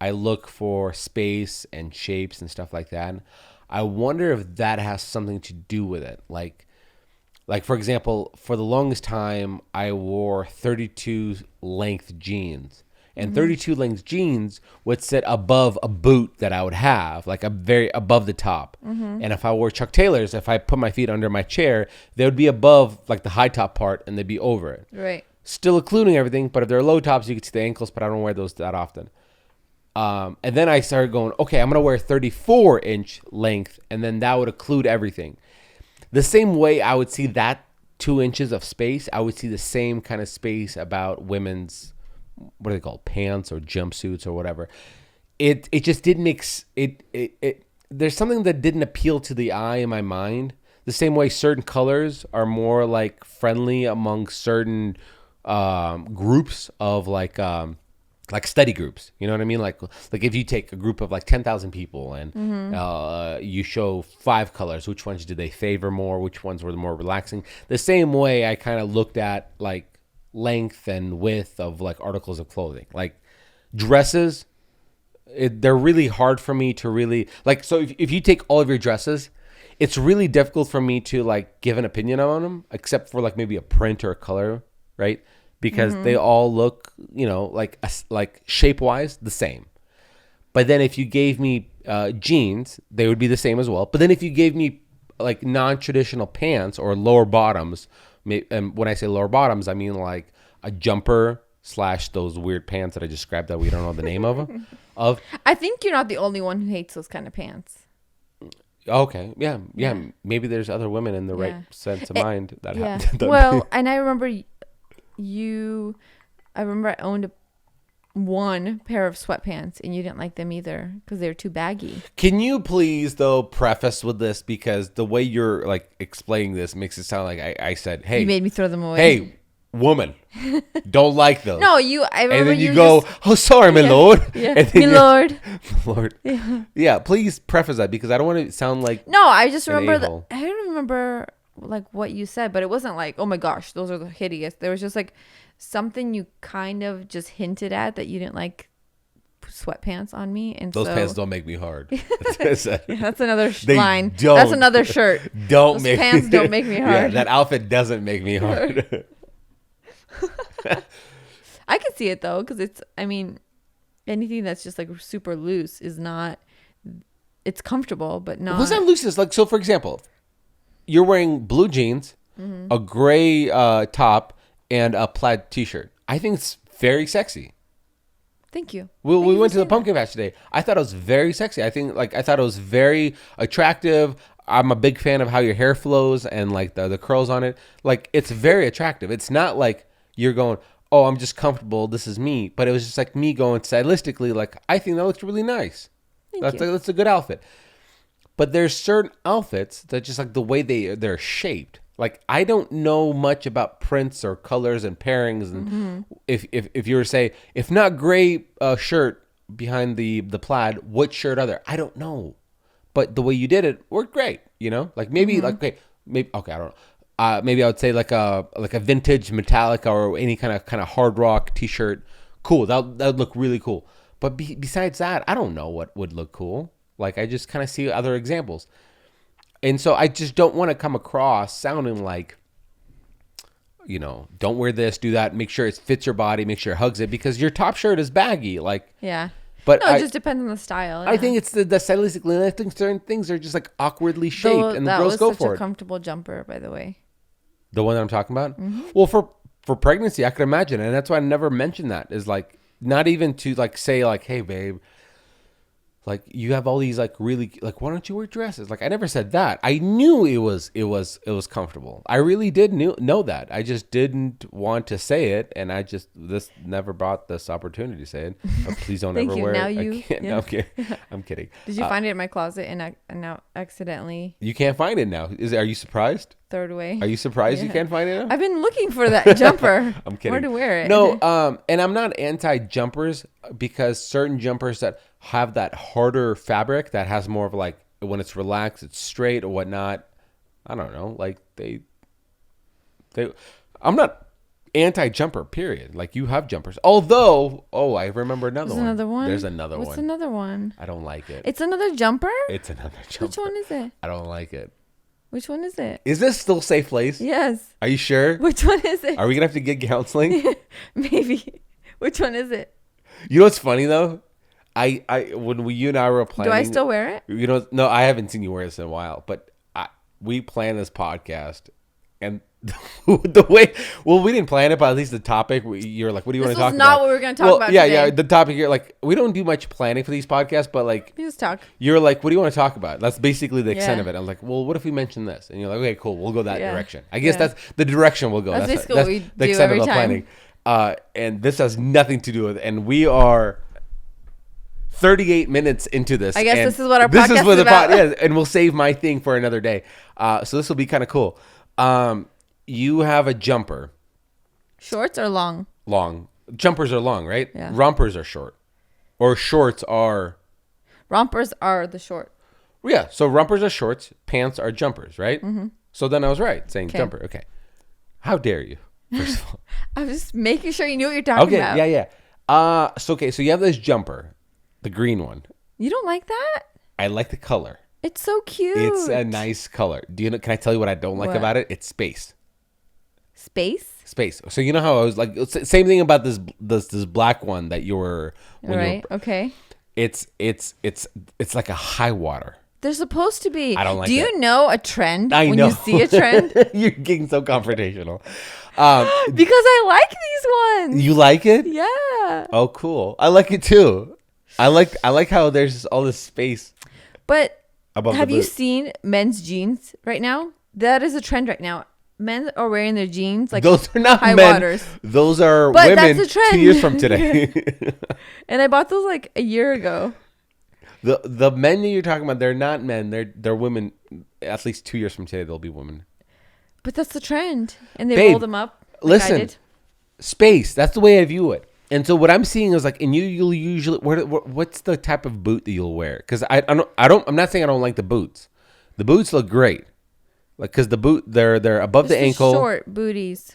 S1: I look for space and shapes and stuff like that. I wonder if that has something to do with it. Like for example, for the longest time, I wore 32 length jeans, and 32 length jeans would sit above a boot that I would have, like a very above the top. And if I wore Chuck Taylors, if I put my feet under my chair, they would be above like the high top part, and they'd be over it.
S2: Right.
S1: Still including everything, but if they're low tops, you could see the ankles, but I don't wear those that often. And then I started going, okay, I'm going to wear 34-inch length, and then that would include everything. The same way I would see that 2 inches of space, I would see the same kind of space about women's, what are they called, pants or jumpsuits or whatever. It just didn't make it. There's something that didn't appeal to the eye in my mind. The same way certain colors are more like friendly among certain groups of like study groups, you know what I mean? Like if you take a group of like 10,000 people and you show 5 colors, which ones did they favor more? Which ones were the more relaxing? The same way I kind of looked at like length and width of like articles of clothing, like dresses. They're really hard for me to really like. So if you take all of your dresses, it's really difficult for me to like give an opinion on them, except for like maybe a print or a color, right? Because they all look, like shape-wise the same. But then if you gave me jeans, they would be the same as well. But then if you gave me like non-traditional pants or lower bottoms, and when I say lower bottoms, I mean like a jumper / those weird pants that I described that we don't know the name of.
S2: I think you're not the only one who hates those kind of pants.
S1: Okay, yeah. Maybe there's other women in the right sense of mind that
S2: Yeah.
S1: have.
S2: Well, and I remember I owned one pair of sweatpants, and you didn't like them either because they were too baggy.
S1: Can you please, though, preface with this, because the way you're like explaining this makes it sound like I said, "Hey,
S2: You made me throw them away.
S1: hey, woman, don't like those."
S2: No, I remember
S1: and then you
S2: you
S1: go,
S2: just,
S1: "Oh, sorry, my lord."
S2: yeah,
S1: And then
S2: me
S1: you're-
S2: lord.
S1: Lord. Yeah, please preface that because I don't want to sound like
S2: No, I just
S1: an
S2: remember
S1: a-hole.
S2: I don't remember like what you said, but it wasn't like, oh my gosh, those are the hideous. There was just like something you kind of just hinted at that you didn't like sweatpants on me, and
S1: those
S2: so,
S1: pants don't make me hard. That's what I said.
S2: Yeah, that's another
S1: They
S2: line.
S1: don't.
S2: That's another shirt.
S1: Don't
S2: Those
S1: make
S2: pants don't make me
S1: Yeah,
S2: hard.
S1: that outfit doesn't make me hard.
S2: I can see it though, because anything that's just like super loose is not. It's comfortable, but not.
S1: What's that looseness? Like, so for example, you're wearing blue jeans, a gray top, and a plaid t-shirt. I think it's very sexy.
S2: Thank you.
S1: We went to the pumpkin patch today. I thought it was very sexy. I thought it was very attractive. I'm a big fan of how your hair flows and like the curls on it. Like it's very attractive. It's not like you're going, oh, I'm just comfortable. This is me. But it was just like me going stylistically, like I think that looks really nice. That's a good outfit. But there's certain outfits that just like the way they're shaped. Like I don't know much about prints or colors and pairings. And if you were to say, if not gray shirt behind the plaid, what shirt are there? I don't know. But the way you did it worked great, you know. Like maybe I don't know. Maybe I would say like a vintage Metallica or any kind of hard rock T-shirt. Cool, that would look really cool. But besides that, I don't know what would look cool. Like I just kind of see other examples, and so I just don't want to come across sounding like, you know, don't wear this, do that, make sure it fits your body, make sure it hugs it, because your top shirt is baggy. Like
S2: yeah.
S1: But
S2: no, it just depends on the style. Yeah.
S1: I think it's the stylistically. I think certain things are just like awkwardly shaped, and the girls go for it. That was such
S2: a comfortable jumper, by the way.
S1: The one that I'm talking about. Well, for pregnancy, I could imagine, and that's why I never mentioned that. Is like not even to like say like, hey, babe, like you have all these like really like, why don't you wear dresses? Like I never said that. I knew it was comfortable. I really did know that. I just didn't want to say it, and this never brought this opportunity to say it. Please don't ever wear
S2: now
S1: it.
S2: You,
S1: I can't.
S2: yeah.
S1: No, I'm kidding.
S2: Did you find it in my closet and now accidentally?
S1: You can't find it now. Are you surprised?
S2: Third away.
S1: Are you surprised you can't find it now?
S2: I've been looking for that jumper.
S1: I'm kidding.
S2: Where to wear it?
S1: No, and I'm not anti-jumpers because certain jumpers that have that harder fabric that has more of like when it's relaxed, it's straight or whatnot. I don't know. Like they. I'm not anti-jumper. Period. Like you have jumpers. Although, I remember another one. There's another one.
S2: What's another one?
S1: I don't like it.
S2: It's another jumper.
S1: It's another jumper.
S2: Which one is it?
S1: I don't like it.
S2: Which one is it?
S1: Is this still safe place?
S2: Yes.
S1: Are you sure?
S2: Which one is it?
S1: Are we gonna have to get counseling?
S2: Maybe. Which one is it?
S1: You know what's funny though? You and I were planning.
S2: Do I still wear it?
S1: You know, no, I haven't seen you wear this in a while. But we planned this podcast, and the way, well, we didn't plan it, but at least the topic, you're like, what do you want to talk about?
S2: This is not what we were going to talk about
S1: yeah,
S2: today.
S1: yeah, the topic, you're like, we don't do much planning for these podcasts, but like,
S2: we just talk.
S1: You're like, what do you want to talk about? That's basically the extent of it. I'm like, well, what if we mention this? And you're like, okay, cool, we'll go that direction. I guess that's the direction we'll go.
S2: That's basically what we do every time.
S1: And this has nothing to do with it. And we are 38 minutes into this.
S2: I guess this is what our podcast is about.
S1: And we'll save my thing for another day. So this will be kind of cool. You have a jumper.
S2: Shorts or long?
S1: Long. Jumpers are long, right?
S2: Yeah.
S1: Rompers are short. Or shorts are...
S2: Rompers are the short.
S1: Yeah. So rompers are shorts. Pants are jumpers, right? Mm-hmm. So then I was right saying jumper. Okay. How dare you, first of all?
S2: I was just making sure you knew what you're talking about.
S1: Okay. Yeah. So you have this jumper. The green one.
S2: You don't like that?
S1: I like the color.
S2: It's so cute.
S1: It's a nice color. Can I tell you what I don't like about it? It's space. Space. So you know how I was like, same thing about this black one that you were.
S2: Okay.
S1: It's like a high water.
S2: They're supposed to be.
S1: I don't like.
S2: Do you know a trend?
S1: When you
S2: see a trend,
S1: you're getting so confrontational.
S2: Because I like these ones.
S1: You like it?
S2: Yeah.
S1: Oh, cool. I like it too. I like how there's just all this space.
S2: But have you seen men's jeans right now? That is a trend right now. Men are wearing their jeans like
S1: those are not
S2: high
S1: men.
S2: Waters.
S1: Those are
S2: but
S1: women
S2: that's a trend.
S1: 2 years from today.
S2: And I bought those like a year ago.
S1: The men that you're talking about, they're not men. They're women. At least 2 years from today, they'll be women.
S2: But that's the trend, and they roll them up.
S1: Listen, space. That's the way I view it. And so what I'm seeing is like, and you'll usually what's the type of boot that you'll wear? Because I'm not saying I don't like the boots. The boots look great. Like, because the boot, they're above the ankle.
S2: Short booties.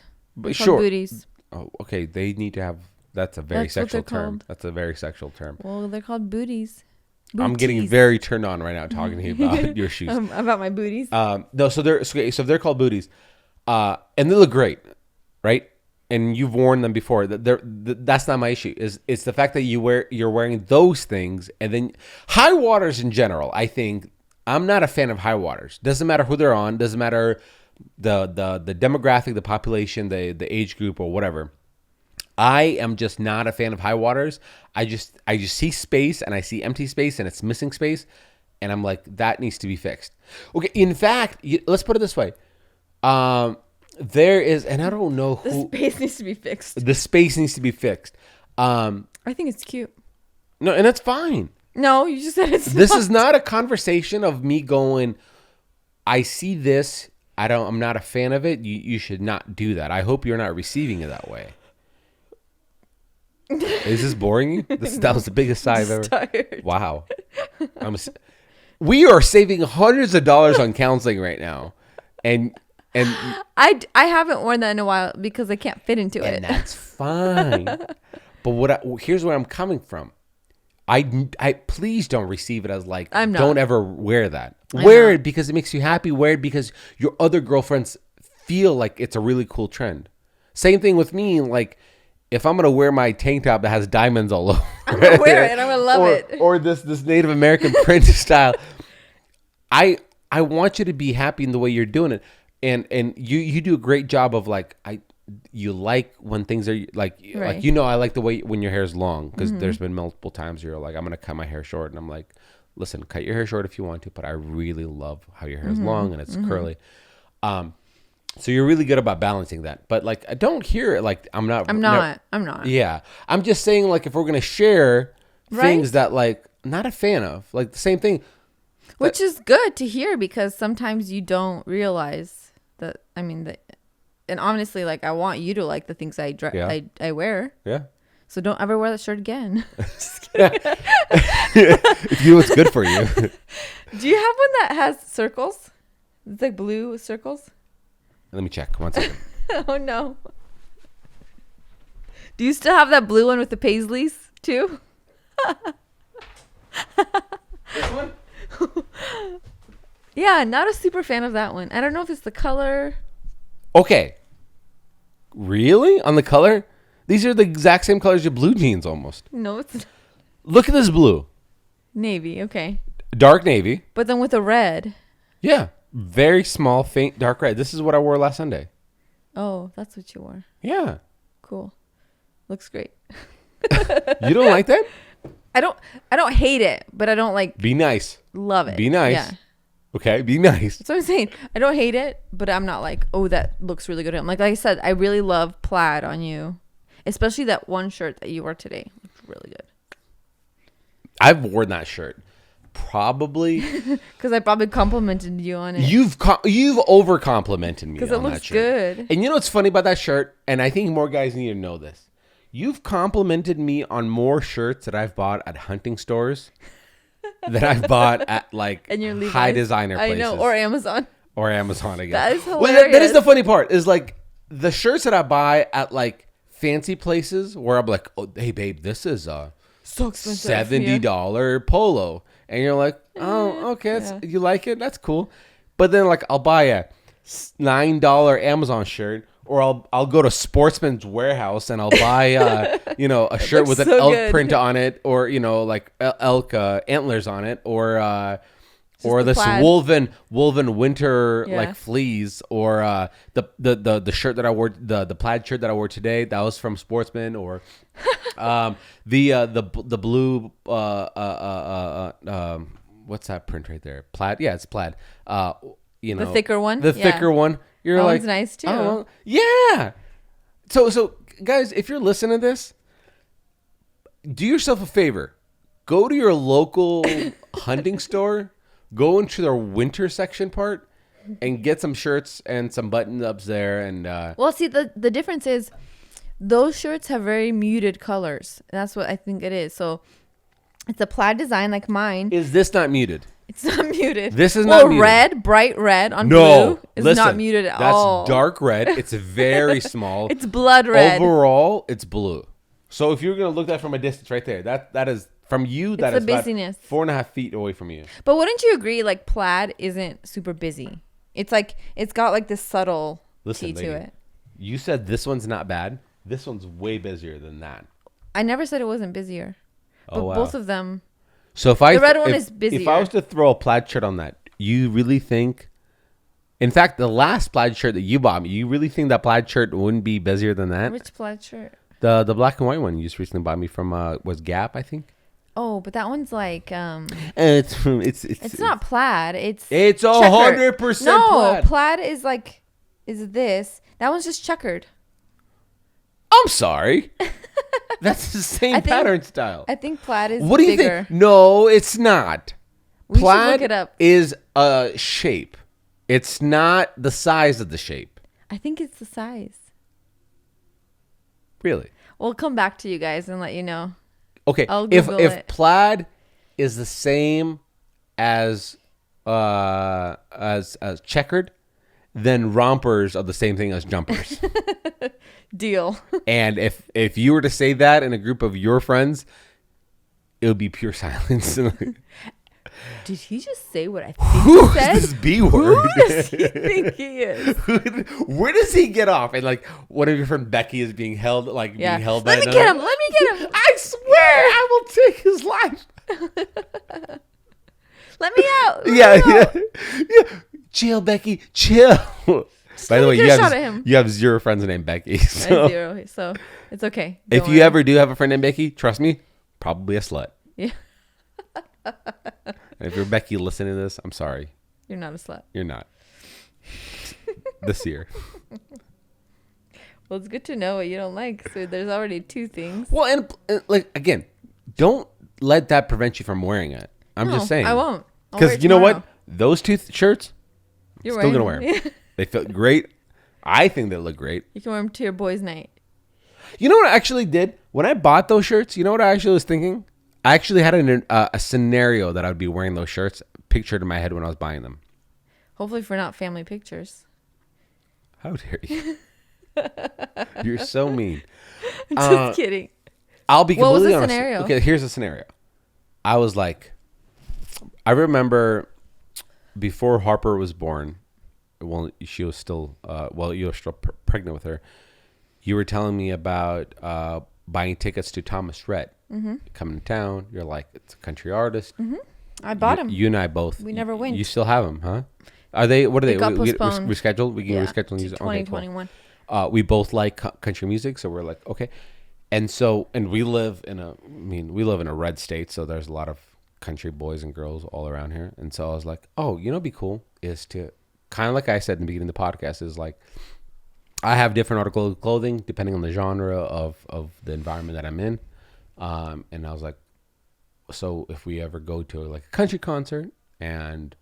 S1: Short
S2: booties.
S1: Oh, okay. They need to have. That's a very sexual term.
S2: Called.
S1: That's a very sexual term.
S2: Well, they're called booties.
S1: I'm getting very turned on right now talking to you about your shoes.
S2: About my booties.
S1: No, so they're called booties, and they look great, right? And you've worn them before. That's not my issue. It's the fact that you're wearing those things, and then high waters in general. I think. I'm not a fan of high waters. Doesn't matter who they're on. Doesn't matter the demographic, the population, the age group, or whatever. I am just not a fan of high waters. I just see space and I see empty space and it's missing space. And I'm like, that needs to be fixed. Okay. In fact, let's put it this way. There is, and I don't know who.
S2: The space needs to be fixed.
S1: The space needs to be fixed.
S2: I think it's cute.
S1: No, and that's fine.
S2: No, you just said it's
S1: This
S2: not.
S1: is not a conversation of me going, I see this. I'm not a fan of it. You should not do that. I hope you're not receiving it that way. Is this boring you? That was the biggest sigh I've ever.
S2: Tired.
S1: Wow. We are saving hundreds of dollars on counseling right now. And
S2: I haven't worn that in a while because I can't fit into it.
S1: And that's fine. But here's where I'm coming from. I please don't receive it as like,
S2: I'm not.
S1: Don't ever wear that. Wear it because it makes you happy. Wear it because your other girlfriends feel like it's a really cool trend. Same thing with me. Like, if I'm gonna wear my tank top that has diamonds all over,
S2: I'm gonna wear it. I'm gonna love it.
S1: Or this Native American print style. I want you to be happy in the way you're doing it, and you do a great job of like you like when things are like I like the way when your hair is long because there's been multiple times you're like I'm gonna cut my hair short and I'm like, listen, cut your hair short if you want to, but I really love how your hair is long and it's curly. So you're really good about balancing that. But like I don't hear it like I'm not. Yeah. I'm just saying like if we're gonna share things that like not a fan of, like the same thing.
S2: Which is good to hear because sometimes you don't realize that and honestly like I want you to like the things I wear.
S1: Yeah.
S2: So don't ever wear that shirt again. Just
S1: kidding. If you know what's good for you.
S2: Do you have one that has circles? It's like blue circles.
S1: Let me check. 1 second.
S2: Oh no. Do you still have that blue one with the paisleys too?
S1: This one?
S2: Yeah, not a super fan of that one. I don't know if it's the color.
S1: Okay. Really? On the color? These are the exact same colors as your blue jeans almost.
S2: No, it's not.
S1: Look at this blue.
S2: Navy, okay.
S1: Dark navy.
S2: But then with a red.
S1: Yeah. Very small, faint, dark red. This is what I wore last Sunday.
S2: Oh, that's what you wore.
S1: Yeah.
S2: Cool. Looks great.
S1: You don't like that?
S2: I don't hate it, but I don't like
S1: Be nice.
S2: love it.
S1: Be nice.
S2: Yeah.
S1: Okay, be nice.
S2: That's what I'm saying. I don't hate it, but I'm not like, oh, that looks really good. Like I said, I really love plaid on you. Especially that one shirt that you wore today. It's really good.
S1: I've worn that shirt. Probably
S2: because I probably complimented you on it.
S1: You've over complimented me
S2: because
S1: on
S2: it looks
S1: that shirt.
S2: good.
S1: And you know what's funny about that shirt? And I think more guys need to know this. You've complimented me on more shirts that I've bought at hunting stores than I've bought at like high designer places.
S2: I know, or Amazon.
S1: Or Amazon again.
S2: That is hilarious.
S1: Well, that is the funny part. Is like the shirts that I buy at like fancy places where I'm like, oh, hey babe, this is a
S2: so expensive,
S1: $70 polo. And you're like, oh, okay, you like it? That's cool. But then, like, I'll buy a $9 Amazon shirt, or I'll go to Sportsman's Warehouse and I'll buy, a shirt with an elk print on it, or like elk antlers on it, or this woven winter like fleece, or the shirt that I wore, the plaid shirt that I wore today, that was from Sportsman, or the blue what's that print right there? Plaid, yeah, it's plaid. The
S2: thicker one,
S1: thicker one. You're
S2: that
S1: like,
S2: one's nice too.
S1: Oh, yeah. So guys, if you're listening to this, do yourself a favor. Go to your local hunting store. Go into their winter section part and get some shirts and some button-ups there. And
S2: well, see, the difference is those shirts have very muted colors. That's what I think it is. So it's a plaid design like mine.
S1: Is this not muted?
S2: It's not muted.
S1: This is not muted.
S2: Red, bright red on blue is not muted at all.
S1: That's dark red. It's very small.
S2: It's blood red.
S1: Overall, it's blue. So if you're going to look at that from a distance right there, that is... From you, that is about 4.5 feet away from you.
S2: But wouldn't you agree, like, plaid isn't super busy? It's like, it's got like this subtle tea to it.
S1: You said this one's not bad. This one's way busier than that.
S2: I never said it wasn't busier. But both of them.
S1: So
S2: the red one is busier.
S1: If I was to throw a plaid shirt on that, you really think... In fact, the last plaid shirt that you bought me, you really think that plaid shirt wouldn't be busier than that?
S2: Which plaid shirt?
S1: The black and white one you just recently bought me from was Gap, I think.
S2: Oh, but that one's like
S1: It's
S2: not plaid. It's
S1: It's
S2: checkered.
S1: 100%
S2: No,
S1: plaid.
S2: plaid is like this. That one's just checkered.
S1: I'm sorry. That's the same
S2: I think-
S1: pattern style.
S2: I think plaid is
S1: What do you
S2: bigger.
S1: think? No, it's not.
S2: We should
S1: Plaid
S2: look it up.
S1: is a shape. It's not the size of the shape.
S2: I think it's the size.
S1: Really?
S2: We'll come back to you guys and let you know.
S1: Okay.
S2: I'll
S1: If
S2: Google
S1: if
S2: it.
S1: plaid is the same as checkered, then rompers are the same thing as jumpers.
S2: Deal.
S1: And if you were to say that in a group of your friends, it would be pure silence.
S2: Did he just say what I think
S1: Who
S2: he said?
S1: is this B
S2: Who
S1: word?
S2: does he think he is?
S1: Where does he get off? And like one of your friend Becky is being held, like
S2: Yeah.
S1: being held by.
S2: Let me
S1: another-
S2: get him. Let me get him.
S1: I swear, I will take his life.
S2: Let me out. Let
S1: Yeah,
S2: me out.
S1: yeah. Chill, Becky. Chill. By the way,
S2: get
S1: you
S2: a shot
S1: have
S2: at him.
S1: you have 0 friends named Becky.
S2: I
S1: So
S2: zero, so it's okay.
S1: if
S2: Don't
S1: you
S2: worry.
S1: ever do have a friend named Becky, trust me, probably a slut.
S2: Yeah,
S1: And if you're Becky listening to this, I'm sorry,
S2: you're not a slut.
S1: you're not. This year.
S2: Well, it's good to know what you don't like. So there's already 2 things.
S1: Well, and like again, don't let that prevent you from wearing it. I'm
S2: No,
S1: just saying.
S2: I won't. I'll wear
S1: Because
S2: it
S1: you know what?
S2: tomorrow.
S1: Those 2 shirts,
S2: You're
S1: still gonna
S2: wearing
S1: wear
S2: them.
S1: them. They feel great. I think they look great.
S2: You can wear them to your boys' night.
S1: You know what I actually did when I bought those shirts? You know what I actually was thinking? I actually had a scenario that I would be wearing those shirts pictured in my head when I was buying them.
S2: Hopefully, for not family pictures.
S1: How dare you? You're so mean.
S2: Just kidding.
S1: I'll be
S2: What was
S1: completely
S2: the
S1: honest.
S2: scenario?
S1: Okay, here's the scenario. I was like, I remember before Harper was born, well, she was still, you were still pregnant with her. You were telling me about buying tickets to Thomas Rhett coming to town. You're like, it's a country artist.
S2: I bought them.
S1: You and I both.
S2: We never went.
S1: You still have them, huh? Are they? What are they?
S2: got
S1: We get
S2: postponed.
S1: rescheduled. We can reschedule and
S2: to
S1: use it. Okay, cool.
S2: 2021.
S1: We both like country music, so we're like, okay. And we live in a red state, so there's a lot of country boys and girls all around here. And so I was like, oh, you know, what'd be cool is to kind of like I said in the beginning of the podcast is like, I have different articles of clothing depending on the genre of the environment that I'm in. And I was like, so if we ever go to like a country concert and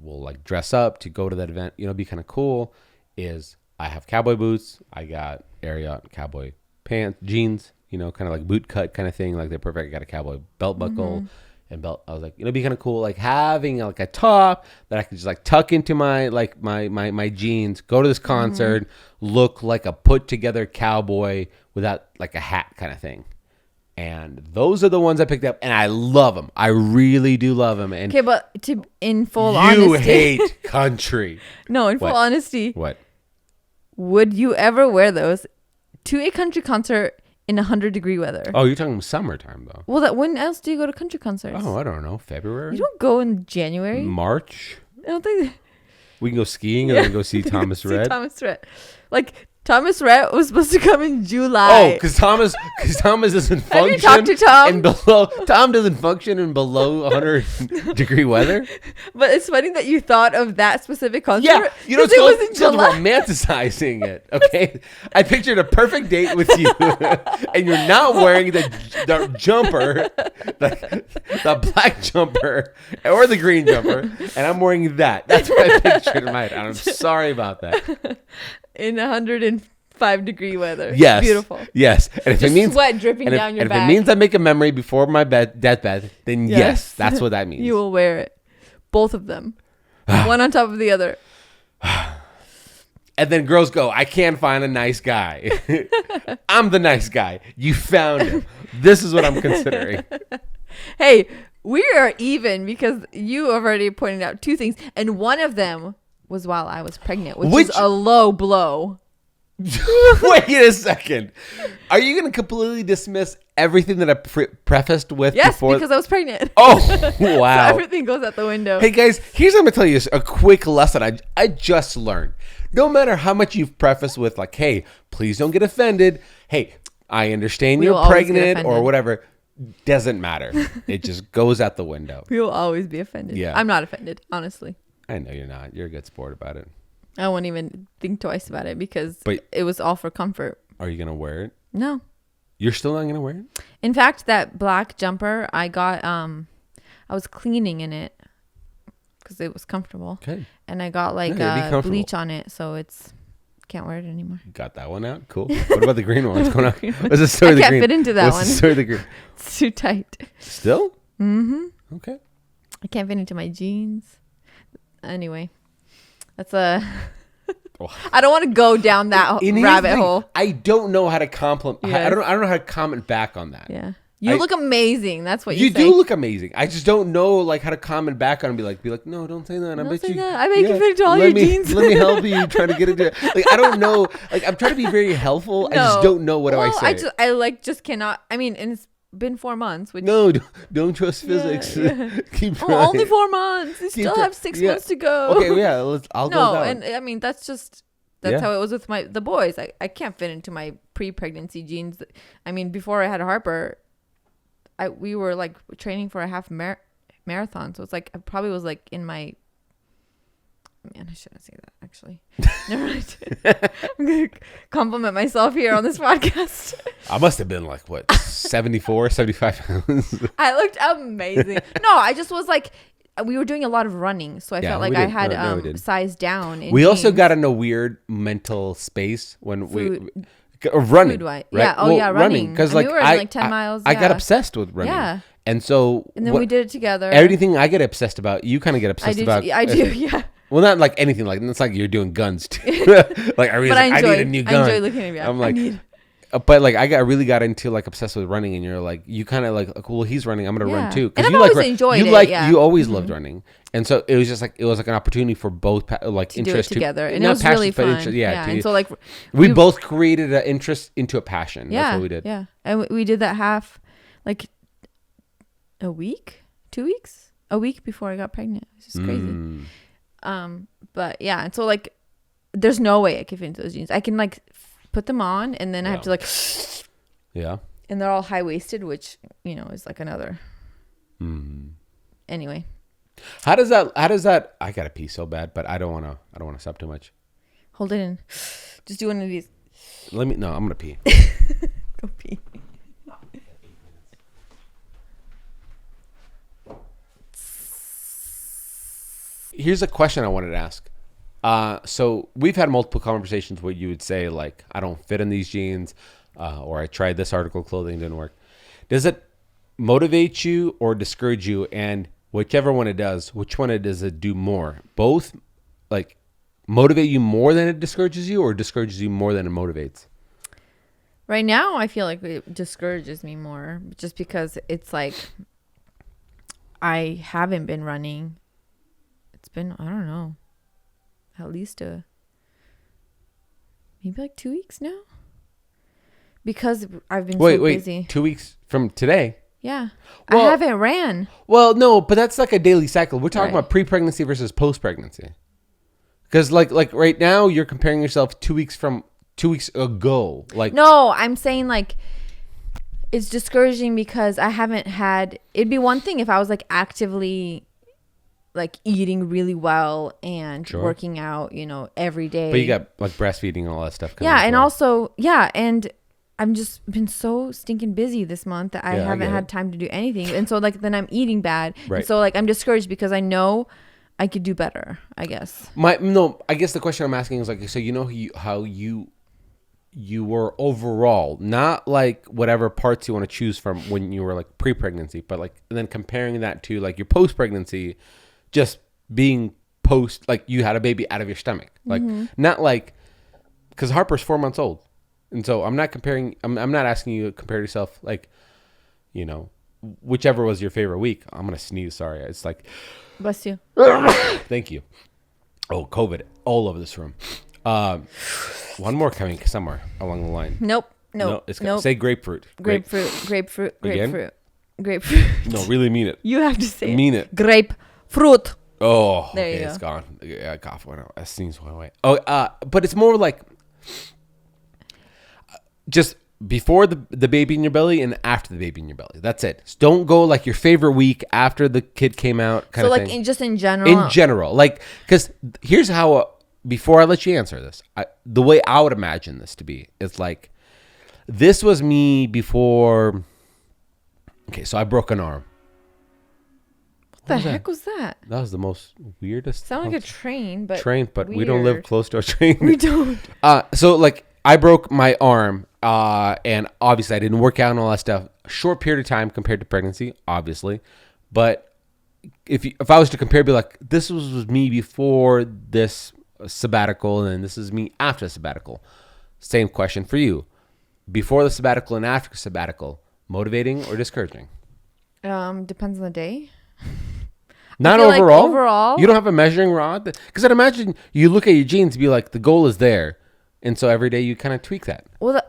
S1: we'll like dress up to go to that event, you know, it'd be kind of cool is I have cowboy boots. I got Ariat cowboy pants, jeans, you know, kind of like boot cut kind of thing. Like they're perfect. I got a cowboy belt buckle and belt. I was like, you know, it'd be kind of cool, like having like a top that I could just like tuck into my, like my jeans, go to this concert, look like a put together cowboy without like a hat kind of thing. And those are the ones I picked up, and I love them. I really do love them. And
S2: Okay, but in full
S1: you
S2: honesty,
S1: hate country.
S2: No, in full
S1: What?
S2: honesty,
S1: What?
S2: would you ever wear those to a country concert in 100-degree weather?
S1: Oh, you're talking summertime though.
S2: Well, when else do you go to country concerts?
S1: Oh, I don't know. February?
S2: You don't go in January.
S1: March?
S2: I don't think.
S1: We can go skiing and then go see Thomas
S2: See
S1: Rhett.
S2: Thomas Rhett. Like Thomas Rhett was supposed to come in
S1: Oh,
S2: July.
S1: because Thomas doesn't function.
S2: Have you talked to Tom?
S1: And below, Tom doesn't function in below 100-degree weather.
S2: But it's funny that you thought of that specific concert.
S1: Yeah, you know,
S2: 'cause it was in
S1: it's called
S2: July.
S1: romanticizing it. Okay, I pictured a perfect date with you, and you're not wearing the jumper, the black jumper or the green jumper, and I'm wearing that. That's what I pictured in my head. And I'm sorry about that.
S2: In 105-degree weather.
S1: Yes,
S2: Beautiful.
S1: Yes, and if
S2: Just
S1: it means
S2: sweat dripping
S1: and if,
S2: down your
S1: and
S2: back.
S1: if it means I make a memory before my deathbed, then yes, that's what that means.
S2: You will wear it. Both of them. One on top of the other.
S1: And then girls go, I can't find a nice guy. I'm the nice guy. You found him. This is what I'm considering.
S2: Hey, we are even because you have already pointed out 2 things. And one of them was while I was pregnant, which is a low blow.
S1: Wait a second. Are you going to completely dismiss everything that I prefaced with
S2: Yes,
S1: before?
S2: because I was pregnant.
S1: Oh,
S2: So
S1: wow.
S2: everything goes out the window.
S1: Hey, guys, here's what I'm going to tell you a quick lesson I just learned. No matter how much you've prefaced with like, hey, please don't get offended. Hey, I understand
S2: We
S1: you're
S2: will always get
S1: pregnant or
S2: offended.
S1: whatever. Doesn't matter. It just goes out the window.
S2: We will always be offended.
S1: Yeah.
S2: I'm not offended, honestly.
S1: I know you're not. You're a good sport about it.
S2: I won't even think twice about it because
S1: But-
S2: it was all for comfort.
S1: Are you going to wear it?
S2: No.
S1: You're still not going to wear it?
S2: In fact, that black jumper I got, I was cleaning in it because it was comfortable.
S1: Okay.
S2: And I got like
S1: Yeah, it'd be comfortable.
S2: bleach on it, so it's can't wear it anymore.
S1: Got that one out? Cool. What about the green one? What's going on? What's the story
S2: I
S1: of the
S2: can't
S1: green?
S2: fit into that
S1: What's
S2: one.
S1: the story of the green?
S2: It's too tight.
S1: Still? Mm-hmm. Okay.
S2: I can't fit into my jeans. Anyway, that's a. I don't want to go down that
S1: And here's the
S2: rabbit
S1: thing,
S2: hole.
S1: I don't know how to compliment.
S2: Yes.
S1: I don't know how to comment back on that.
S2: Yeah, you look amazing. That's what
S1: You
S2: you say.
S1: do look amazing. I just don't know like how to comment back on and be like, no, don't say that. I
S2: Don't
S1: bet
S2: say
S1: you.
S2: that. I bet you can fit into all
S1: let
S2: your
S1: me,
S2: jeans.
S1: Let me help you trying to get into it. Like I don't know. Like I'm trying to be very helpful. I just don't know what do I say.
S2: I just cannot. I mean, and it's been 4 months. Which
S1: No, don't trust physics.
S2: Yeah.
S1: Keep trying.
S2: only 4 months. We still
S1: trying.
S2: have 6
S1: Yeah.
S2: months to go.
S1: Okay, yeah. I'll go
S2: No,
S1: down.
S2: and I mean that's
S1: Yeah.
S2: how it was with the boys. I can't fit into my pre-pregnancy jeans. I mean, before I had Harper, we were like training for a half marathon, so it's like I probably was like in my. Man, I shouldn't say that actually. Never mind. I'm gonna compliment myself here on this podcast.
S1: I must have been like what 74, 75 pounds.
S2: I looked amazing. No, I just was like. We were doing a lot of running, so I
S1: Yeah,
S2: felt like
S1: we
S2: I
S1: did.
S2: had
S1: No, we did.
S2: sized down. In
S1: We also
S2: jeans.
S1: got in a weird mental space when
S2: Food.
S1: running.
S2: Food-wise.
S1: Right?
S2: Yeah. Oh, yeah, running.
S1: Because
S2: And
S1: like
S2: we were like 10 miles,
S1: I got
S2: yeah.
S1: obsessed with running.
S2: Yeah.
S1: And so
S2: And then we did it together.
S1: everything I get obsessed about, you kind of get obsessed
S2: I do.
S1: about.
S2: I do. Yeah.
S1: Well, not like anything like it's like you're doing guns too. Like I really,
S2: But I enjoy.
S1: I need a new gun.
S2: I enjoy looking at you.
S1: I'm like, but like I really got into like obsessed with running, and you're like, you kind of like, well, he's running, I'm gonna run
S2: Yeah.
S1: too.
S2: And I've
S1: you
S2: always
S1: like
S2: enjoyed
S1: you
S2: it,
S1: like
S2: yeah.
S1: you always loved running, and so it was just like an opportunity for both like
S2: To do it
S1: interest
S2: together, and it
S1: not
S2: was really
S1: passion, but
S2: fun.
S1: interest,
S2: Yeah.
S1: to-
S2: And so like
S1: we both created an interest into a passion.
S2: Yeah.
S1: That's what we did.
S2: Yeah. And we did that half, like a week, 2 weeks, a week before I got pregnant. It's just crazy. But yeah, and so like, there's no way I can fit into those jeans. I can like put them on, and then I have to like.
S1: Yeah.
S2: And they're all high waisted, which is like another. Anyway.
S1: How does that? I gotta pee so bad, but I don't wanna stop too much.
S2: Hold it in. Just do one of these.
S1: No, I'm gonna pee.
S2: Go pee.
S1: Here's a question I wanted to ask. So we've had multiple conversations where you would say like, I don't fit in these jeans, or I tried this article of clothing, didn't work. Does it motivate you or discourage you? And whichever one it does, which one does it do more? Both like motivate you more than it discourages you, or discourages you more than it motivates?
S2: Right now, I feel like it discourages me more, just because it's like I haven't been running. It's been, I don't know, at least maybe like 2 weeks now, because I've been so busy.
S1: 2 weeks from today?
S2: Yeah.
S1: Well,
S2: I haven't ran.
S1: Well, no, but that's like a daily cycle. We're talking
S2: Right.
S1: about pre-pregnancy versus post-pregnancy. Because like right now, you're comparing yourself 2 weeks ago. Like
S2: No, I'm saying like it's discouraging because I haven't had. It'd be one thing if I was like actively like eating really well and
S1: Sure.
S2: working out, every day.
S1: But you got like breastfeeding and all that stuff. coming
S2: Yeah,
S1: as
S2: and
S1: well.
S2: also, yeah, and I'm just been so stinking busy this month that I
S1: Yeah, I
S2: haven't
S1: get
S2: had
S1: it.
S2: time to do anything. And so like then I'm eating bad.
S1: Right.
S2: And so like I'm discouraged because I know I could do better, I guess.
S1: I guess the question I'm asking is like, so how you were overall, not like whatever parts you want to choose from when you were like pre-pregnancy, but like and then comparing that to like your post-pregnancy, just being post, like you had a baby out of your stomach, like not like, because Harper's 4 months old, and so I'm not comparing. I'm not asking you to compare yourself like, whichever was your favorite week. I'm gonna sneeze. Sorry, it's like.
S2: Bless you.
S1: Thank you. Oh, COVID all over this room. One more coming somewhere along the line.
S2: Nope.
S1: No, say grapefruit.
S2: Grapefruit.
S1: Again?
S2: Grapefruit.
S1: No, really mean it.
S2: You have to say
S1: Mean it.
S2: Grapefruit.
S1: Oh,
S2: There you
S1: okay,
S2: go.
S1: it's gone. Yeah, cough went out. I sneeze went away. Oh, but it's more like just before the baby in your belly and after the baby in your belly. That's it. So don't go like your favorite week after the kid came out kind
S2: So
S1: of
S2: like
S1: thing.
S2: in general.
S1: In general, like, because here's how, before I let you answer this, the way I would imagine this to be is like, this was me before. Okay, so I broke an arm.
S2: What the heck was that?
S1: That was the most weirdest.
S2: Sound like a train, but
S1: we don't live close to a train.
S2: We don't.
S1: So like I broke my arm, and obviously I didn't work out and all that stuff. Short period of time compared to pregnancy, obviously, but if I was to compare, be like, this was me before this sabbatical, and then this is me after the sabbatical. Same question for you: before the sabbatical and after sabbatical, motivating or discouraging?
S2: Depends on the day.
S1: Not
S2: feel like
S1: overall.
S2: overall?
S1: You don't have a measuring rod? Because I'd imagine you look at your genes and be like, the goal is there. And so every day you kind of tweak that.
S2: Well,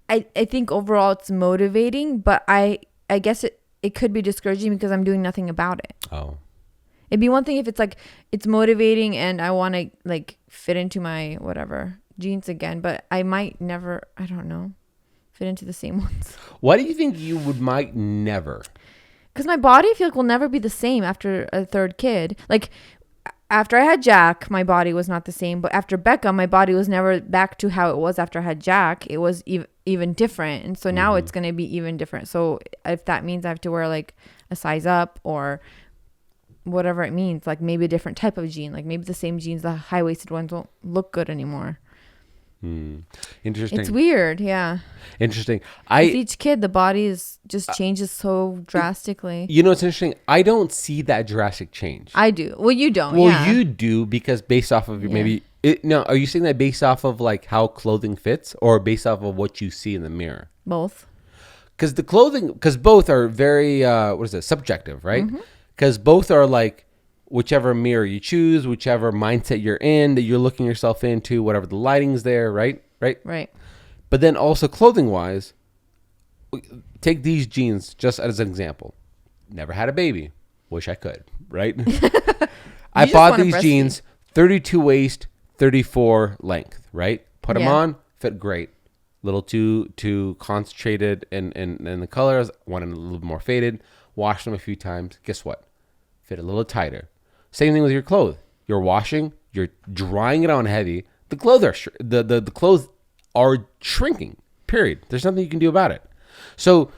S2: I think overall it's motivating, but I guess it could be discouraging because I'm doing nothing about it.
S1: Oh.
S2: It'd be one thing if it's like, it's motivating and I want to like fit into my whatever jeans again, but I might never, I don't know, fit into the same ones.
S1: Why do you think you might never?
S2: Because my body, I feel like, will never be the same after a third kid. Like, after I had Jack, my body was not the same. But after Becca, my body was never back to how it was after I had Jack. It was even different. And so now it's going to be even different. So if that means I have to wear, like, a size up or whatever it means, like maybe a different type of jean. Like, maybe the same jeans, the high-waisted ones, won't look good anymore.
S1: Interesting.
S2: It's weird, yeah.
S1: Interesting.
S2: With each kid, the body just changes so drastically.
S1: You know, it's interesting. I don't see that drastic change.
S2: I do. Well, you don't.
S1: Well,
S2: yeah.
S1: you do, because based off of maybe no. Are you saying that based off of like how clothing fits, or based off of what you see in the mirror?
S2: Both.
S1: Because the clothing, because both are very what is it? Subjective, right? Because both are like, whichever mirror you choose, whichever mindset you're in, that you're looking yourself into, whatever the lighting's there, right?
S2: Right.
S1: But then also clothing-wise, take these jeans just as an example. Never had a baby. Wish I could, right? I bought these jeans, 32 waist, 34 length, right? Put them on, fit great. Little too concentrated in the colors. Wanted a little more faded. Washed them a few times. Guess what? Fit a little tighter. Same thing with your clothes. You're washing, you're drying it on heavy. The clothes are the clothes are shrinking. Period. There's nothing you can do about it. So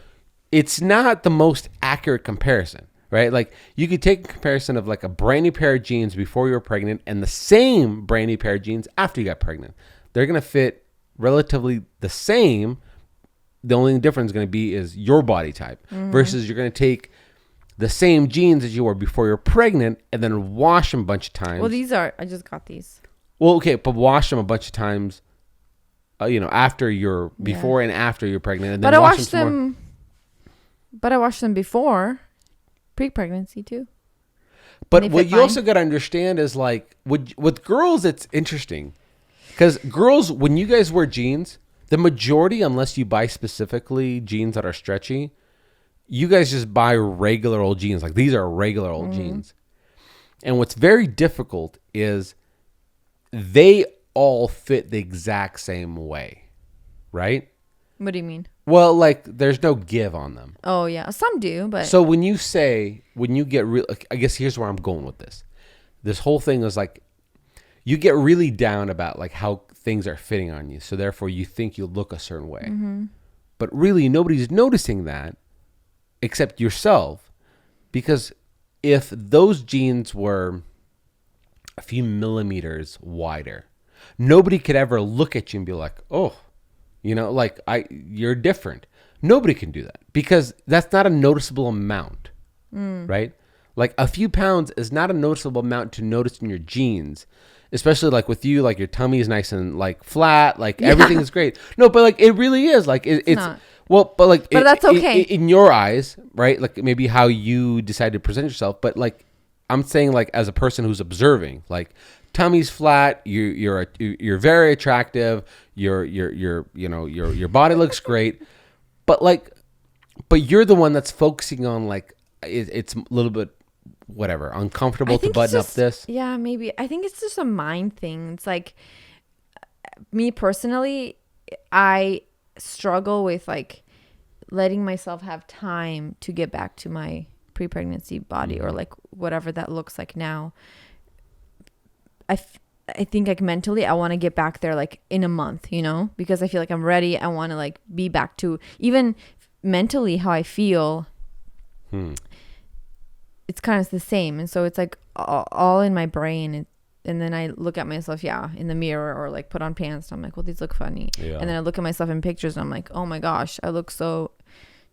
S1: it's not the most accurate comparison, right? Like, you could take a comparison of like a brand new pair of jeans before you were pregnant and the same brand new pair of jeans after you got pregnant. They're gonna fit relatively the same. The only difference is gonna be is your body type versus you're gonna take the same jeans as you wore before you're pregnant and then wash them a bunch of times.
S2: Well, I just got these.
S1: Well, okay, but wash them a bunch of times, after you're, before and after you're pregnant. And then
S2: But I
S1: wash
S2: washed
S1: them some
S2: them.
S1: more.
S2: But I washed them before, pre-pregnancy too.
S1: But what you also got to understand is like, with girls, it's interesting. Because girls, when you guys wear jeans, the majority, unless you buy specifically jeans that are stretchy, you guys just buy regular old jeans. Like, these are regular old jeans. And what's very difficult is they all fit the exact same way, right?
S2: What do you mean?
S1: Well, like, there's no give on them.
S2: Oh, yeah. Some do, but...
S1: So when you get real... I guess here's where I'm going with this. This whole thing is like, you get really down about like how things are fitting on you. So therefore you think you look a certain way. But really nobody's noticing that except yourself. Because if those jeans were a few millimeters wider, nobody could ever look at you and be like, oh, like, you're different. Nobody can do that because that's not a noticeable amount, right? Like, a few pounds is not a noticeable amount to notice in your jeans, especially like with you, like your tummy is nice and like flat, like everything is great. No, but like, it really is like, it's
S2: not.
S1: Well, but like,
S2: but that's okay
S1: in your eyes, right? Like, maybe how you decide to present yourself, but like, I'm saying, like, as a person who's observing, like, tummy's flat, you're very attractive, your body looks great, but you're the one that's focusing on like, it's a little bit whatever, uncomfortable to button up this.
S2: Yeah, maybe. I think it's just a mind thing. It's like, me personally, I struggle with like letting myself have time to get back to my pre-pregnancy body or like whatever that looks like now. I think like mentally I want to get back there like in a month, you know, because I feel like I'm ready. I want to like be back to even mentally how I feel. It's kind of the same. And so it's like all in my brain. And then I look at myself, in the mirror or like put on pants. And I'm like, well, these look funny. Yeah. And then I look at myself in pictures and I'm like, oh my gosh, I look so,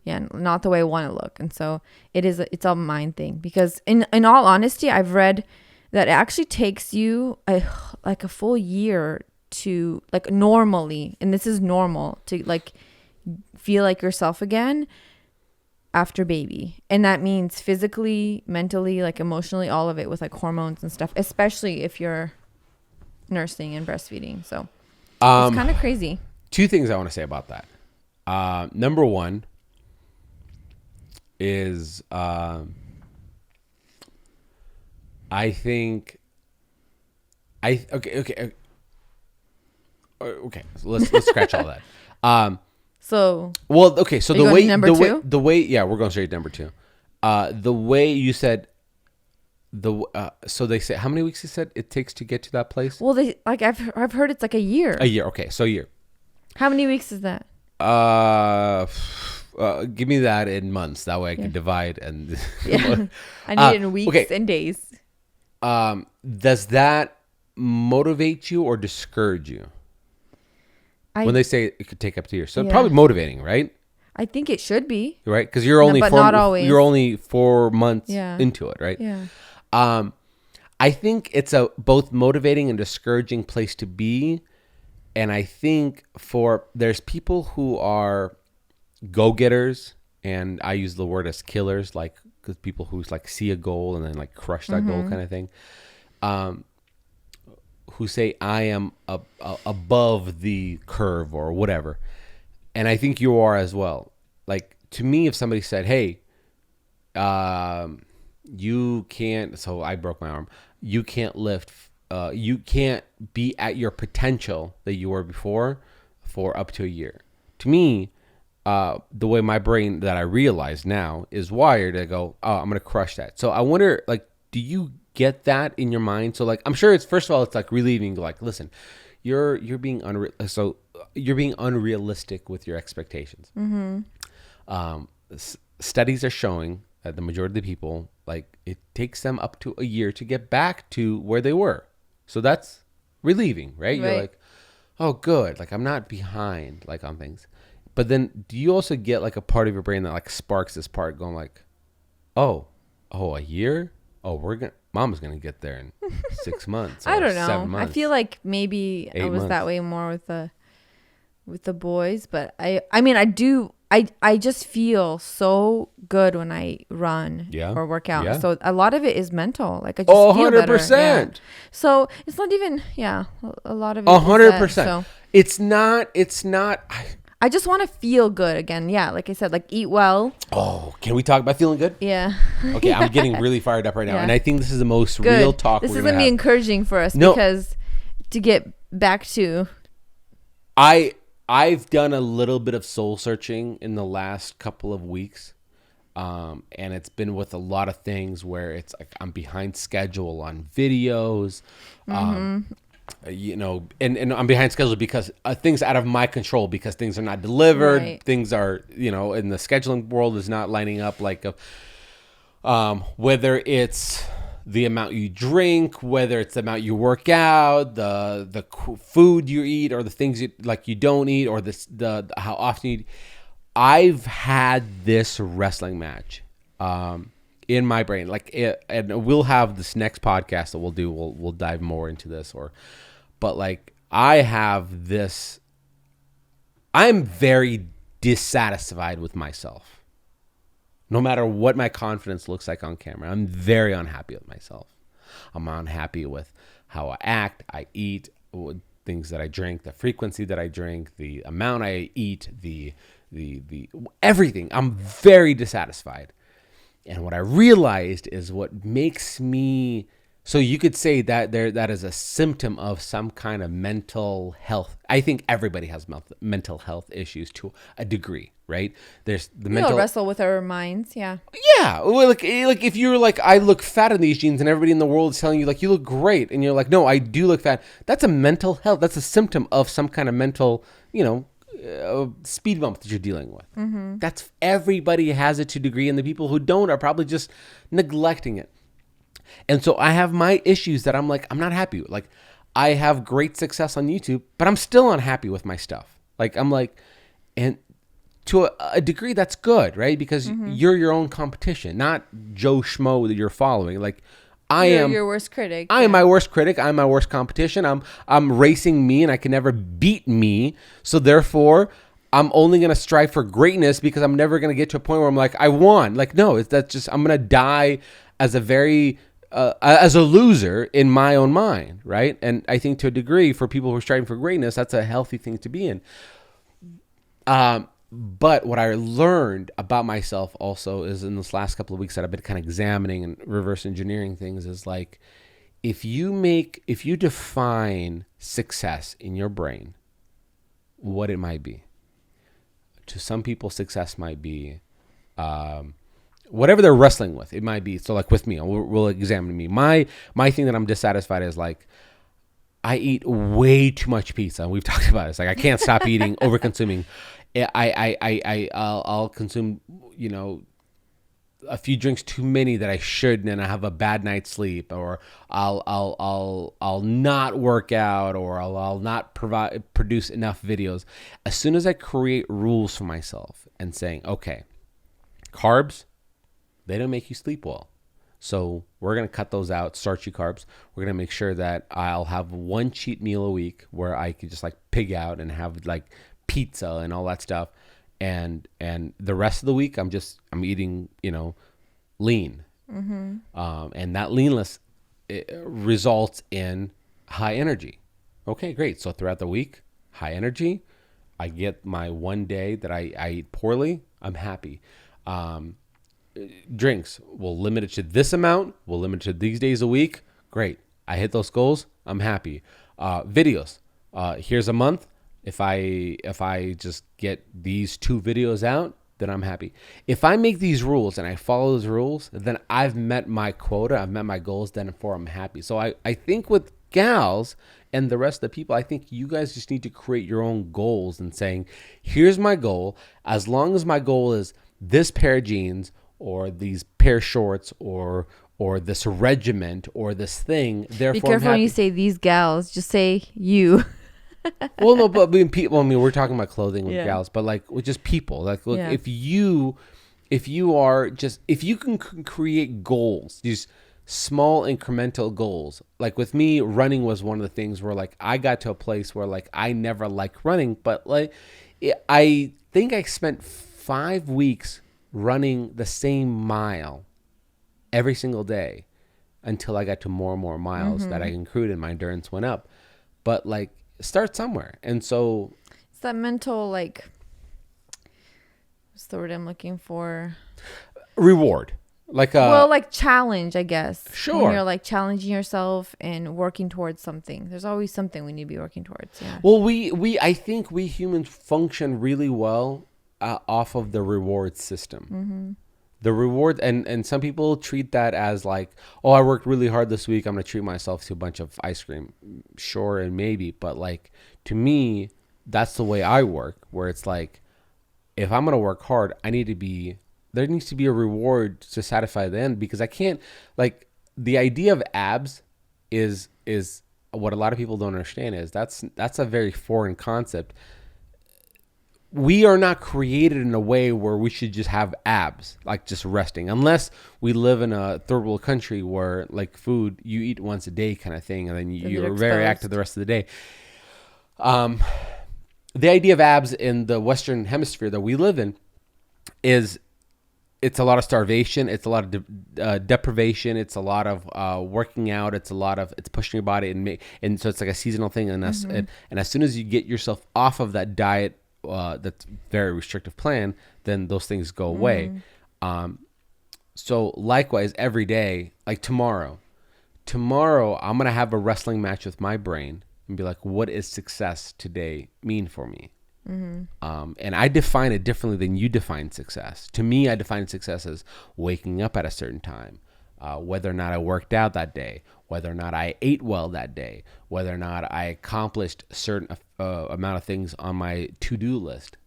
S2: not the way I want to look. And so it's a mind thing, because in all honesty, I've read that it actually takes you a full year to like normally, and this is normal, to like feel like yourself again after baby. And that means physically, mentally, like emotionally, all of it, with like hormones and stuff, especially if you're nursing and breastfeeding. So it's kind of crazy.
S1: Two things I want to say about that. Number one is I think okay. So let's scratch all that.
S2: So
S1: the way we're going straight to number two. The way you said so they say how many weeks you said it takes to get to that place?
S2: Well, they like I've heard it's like a year.
S1: A year, okay, so a year.
S2: How many weeks is that?
S1: Give me that in months. That way I can divide and.
S2: Yeah, I need it in weeks and days.
S1: Does that motivate you or discourage you? When they say it could take up to a year, so probably motivating, right?
S2: I think it should be,
S1: right, because you're only
S2: not always.
S1: You're only 4 months into it, right?
S2: Yeah.
S1: I think it's a both motivating and discouraging place to be, and I think there's people who are go-getters, and I use the word as killers, like because people who like see a goal and then like crush that goal kind of thing. Who say I am above the curve or whatever. And I think you are as well. Like, to me, if somebody said, hey, you can't, so I broke my arm, you can't lift, you can't be at your potential that you were before for up to a year. To me, the way my brain that I realize now is wired, I go, oh, I'm going to crush that. So I wonder, like, do you get that in your mind? So like, I'm sure it's, first of all, it's like relieving, like, listen, you're being unrealistic with your expectations. Studies are showing that the majority of the people, like, it takes them up to a year to get back to where they were. So that's relieving, right? You're like, oh, good. Like, I'm not behind, like, on things. But then do you also get like a part of your brain that like sparks this part going like, oh, a year? Oh, Mom's going to get there in 6 months. Or
S2: I don't know.
S1: 7 months.
S2: I feel like maybe I was that way more with the boys, but I mean, I just feel so good when I run or work out. Yeah. So a lot of it is mental. Like I just feel
S1: 100%.
S2: Better. Yeah. So it's not even, a lot of it
S1: 100%.
S2: So.
S1: It's not.
S2: I just want to feel good again. Yeah, like I said, like eat well.
S1: Oh, can we talk about feeling good?
S2: Yeah.
S1: Okay, I'm getting really fired up right now. And I think this is the most real talk
S2: this is going to be encouraging for us because to get back to...
S1: I've done a little bit of soul searching in the last couple of weeks. And it's been with a lot of things where it's like I'm behind schedule on videos. And I'm behind schedule because things out of my control, because things are not delivered. Right. Things are, in the scheduling world is not lining up, like whether it's the amount you drink, whether it's the amount you work out, the food you eat, or the things you don't eat, or the how often you eat. I've had this wrestling match in my brain, and we'll have this next podcast that we'll do. We'll dive more into this, but like I have this. I'm very dissatisfied with myself. No matter what my confidence looks like on camera, I'm very unhappy with myself. I'm unhappy with how I act, I eat, things that I drink, the frequency that I drink, the amount I eat, the everything. I'm very dissatisfied. And what I realized is what makes me So you could say that that is a symptom of some kind of mental health. I think everybody has mental health issues to a degree, right? There's the
S2: We all
S1: mental.
S2: wrestle with our minds. Yeah.
S1: Yeah, well, like if you're like, I look fat in these jeans, and everybody in the world is telling you like you look great, and you're like, no, I do look fat. That's a mental health. That's a symptom of some kind of mental, speed bump that you're dealing with. That's everybody has it to a degree, and the people who don't are probably just neglecting it. And so I have my issues that I'm like, I'm not happy with. Like, I have great success on YouTube, but I'm still unhappy with my stuff. Like, I'm like, and to a degree, that's good, right? Because you're your own competition, not Joe Schmo that you're following. Like,
S2: You're your worst critic.
S1: I am my worst critic. I'm my worst competition. I'm racing me, and I can never beat me. So therefore, I'm only gonna strive for greatness because I'm never gonna get to a point where I'm like, I won. Like, no, that's just I'm gonna die as as a loser in my own mind, right? And I think to a degree, for people who are striving for greatness, that's a healthy thing to be in. But what I learned about myself also is in this last couple of weeks that I've been kind of examining and reverse engineering things is like, if you define success in your brain, what it might be. To some people, success might be whatever they're wrestling with. It might be, so like with me, we'll examine me. My thing that I'm dissatisfied is like, I eat way too much pizza. We've talked about it. It's like I can't stop eating, over consuming. I'll consume, a few drinks too many that I shouldn't, and I have a bad night's sleep, or I'll not work out, or I'll not produce enough videos. As soon as I create rules for myself and saying, okay, carbs, they don't make you sleep well. So we're going to cut those out, starchy carbs. We're going to make sure that I'll have one cheat meal a week where I can just like pig out and have like pizza and all that stuff. And the rest of the week, I'm eating, lean. And that leanness results in high energy. Okay, great. So throughout the week, high energy. I get my one day that I eat poorly. I'm happy. Drinks, we'll limit it to this amount. We'll limit it to these days a week. Great. I hit those goals. I'm happy. Videos. Here's a month. If I just get these 2 videos out, then I'm happy. If I make these rules and I follow those rules, then I've met my quota. I've met my goals. Then I'm happy. So I think with gals and the rest of the people, I think you guys just need to create your own goals and saying, here's my goal. As long as my goal is this pair of jeans or these pair of shorts or this regiment or this thing, therefore
S2: Be careful when you say these gals. Just say you.
S1: Well, no, but we're talking about clothing with gals, but like with just people. Like, look, if you can create goals, these small incremental goals. Like with me, running was one of the things where like I got to a place where like I never liked running, but like I think I spent 5 weeks running the same mile every single day until I got to more and more miles that I accrued and my endurance went up. But like, start somewhere. And so
S2: It's that mental, like, what's the word I'm looking for?
S1: Reward. Like
S2: like challenge, I guess.
S1: Sure.
S2: When you're like challenging yourself and working towards something. There's always something we need to be working towards. Yeah.
S1: Well, I think we humans function really well off of the reward system. The reward, and some people treat that as like, oh, I worked really hard this week, I'm going to treat myself to a bunch of ice cream. Sure, and maybe. But like, to me, that's the way I work, where it's like, if I'm going to work hard, there needs to be a reward to satisfy the end, because I can't, like, the idea of abs is what a lot of people don't understand is that's a very foreign concept. We are not created in a way where we should just have abs, like just resting, unless we live in a third world country where like food, you eat once a day kind of thing. And then you're very active the rest of the day. The idea of abs in the Western hemisphere that we live in it's a lot of starvation. It's a lot of deprivation. It's a lot of working out. It's pushing your body and so it's like a seasonal thing. And as soon as you get yourself off of that diet, that's very restrictive plan, then those things go away. So likewise, every day, like tomorrow tomorrow I'm going to have a wrestling match with my brain and be like, what is success today mean for me? And I define it differently than you define success. To me, I define success as waking up at a certain time, whether or not I worked out that day, whether or not I ate well that day, whether or not I accomplished a certain amount of things on my to-do list.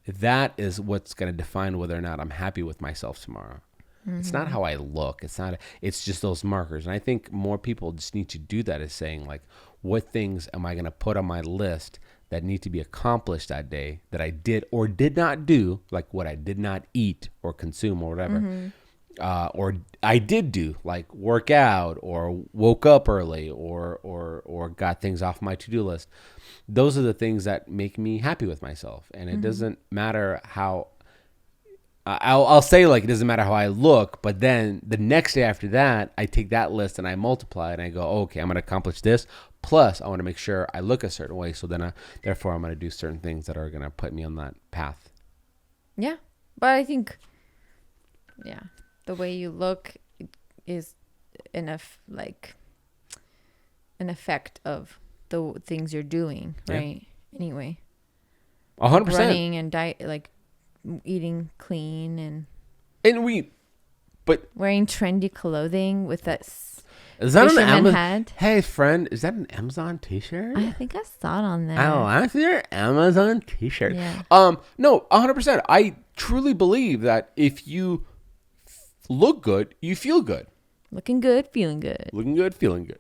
S1: That is what's going to define whether or not I'm happy with myself tomorrow. It's not how I look. It's just those markers. And I think more people just need to do that, is saying like, what things am I going to put on my list that need to be accomplished that day that I did or did not do, like what I did not eat or consume or whatever, or I did do, like work out or woke up early or got things off my to-do list. Those are the things that make me happy with myself. And it doesn't matter how, I'll say like, it doesn't matter how I look, but then the next day after that, I take that list and I multiply it and I go, okay, I'm going to accomplish this. Plus, I want to make sure I look a certain way. So then, therefore, I'm going to do certain things that are going to put me on that path.
S2: Yeah. But I think, the way you look is an effect of the things you're doing, right? Anyway.
S1: 100%.
S2: Running and diet, like eating clean but wearing trendy clothing with that.
S1: Is that an
S2: Amazon
S1: hat? Hey, friend, is that an Amazon t-shirt?
S2: I think I saw it on there.
S1: Oh, that's your Amazon t-shirt.
S2: Yeah.
S1: No, 100%. I truly believe that if you look good, you feel good.
S2: Looking good, feeling good.
S1: Looking good, feeling good.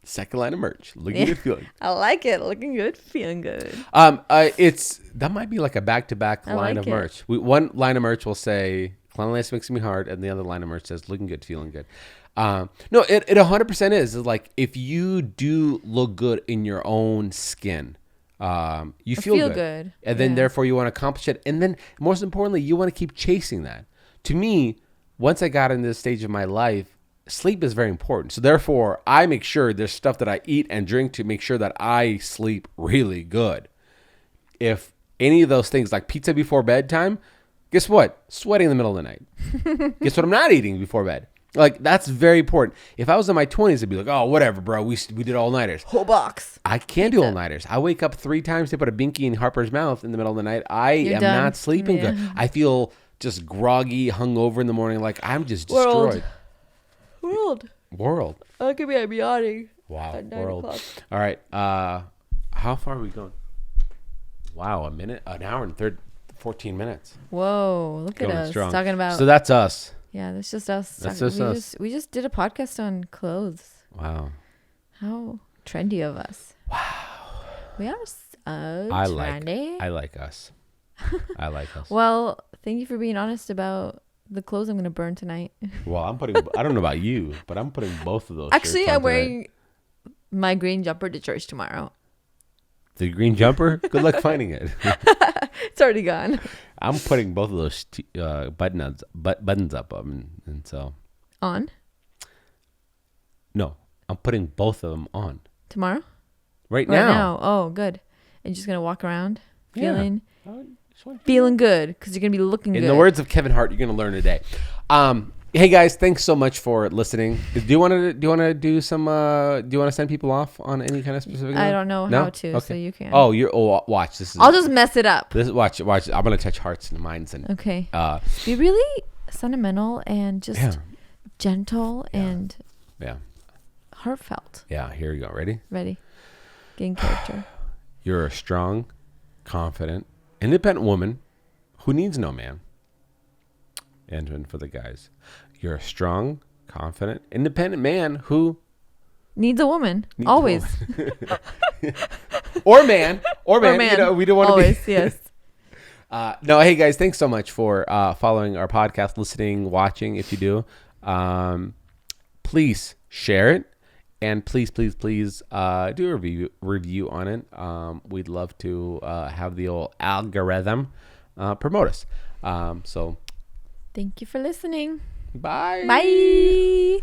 S1: Second line of merch. Looking good, feeling good.
S2: I like it. Looking good, feeling good.
S1: That might be like a back-to-back line of merch. One line of merch will say, cleanliness makes me hard, and the other line of merch says, looking good, feeling good. No, it 100% is like, if you do look good in your own skin, you feel good. And then therefore you want to accomplish it. And then most importantly, you want to keep chasing that. To me, once I got into this stage of my life, sleep is very important. So therefore I make sure there's stuff that I eat and drink to make sure that I sleep really good. If any of those things, like pizza before bedtime, guess what? Sweating in the middle of the night. Guess what I'm not eating before bed? Like, that's very important. If I was in my 20s, I'd be like, oh, whatever, bro. We did all-nighters.
S2: Whole box.
S1: I can't do all-nighters. I wake up 3 times to put a binky in Harper's mouth in the middle of the night. You're done. Not sleeping good. I feel just groggy, hungover in the morning. Like, I'm just destroyed. World.
S2: Look at me. I'm yawning.
S1: Wow. World. All right. How far are we going? Wow. An hour and 14 minutes.
S2: Whoa. Look at us.
S1: Strong.
S2: Talking about.
S1: So that's us.
S2: Yeah, that's just us.
S1: That's just us.
S2: We just did a podcast on clothes.
S1: Wow.
S2: How trendy of us.
S1: Wow.
S2: We are so trendy.
S1: I like us. I like us.
S2: Well, thank you for being honest about the clothes I'm going to burn tonight.
S1: Well, I don't know about you, but I'm putting both of those.
S2: Actually, I'm wearing my green jumper to church tomorrow.
S1: The green jumper? Good luck finding it.
S2: It's already gone.
S1: I'm putting both of those buttons up, and so.
S2: On?
S1: No, I'm putting both of them on.
S2: Tomorrow?
S1: Right now.
S2: Oh, good. And just going to walk around feeling
S1: feeling
S2: good, because you're going to be looking good.
S1: In the words of Kevin Hart, you're going to learn today. Hey guys, thanks so much for listening. Do you want to do some? Do you want to send people off on any kind of specific?
S2: I don't know how to, so you can.
S1: Watch this.
S2: I'll just mess it up.
S1: Watch. I'm gonna touch hearts and minds and.
S2: Okay. Be really sentimental and just gentle and.
S1: Yeah.
S2: Heartfelt.
S1: Yeah. Here you go. Ready?
S2: Ready. Getting character.
S1: You're a strong, confident, independent woman who needs no man. And for the guys, you're a strong, confident, independent man who
S2: needs a woman. Always.
S1: or man. You know, we don't want to
S2: always,
S1: be.
S2: Yes.
S1: No, hey guys, thanks so much for following our podcast, listening, watching. If you do, please share it, and please do a review on it. We'd love to have the old algorithm promote us. So.
S2: Thank you for listening.
S1: Bye.
S2: Bye.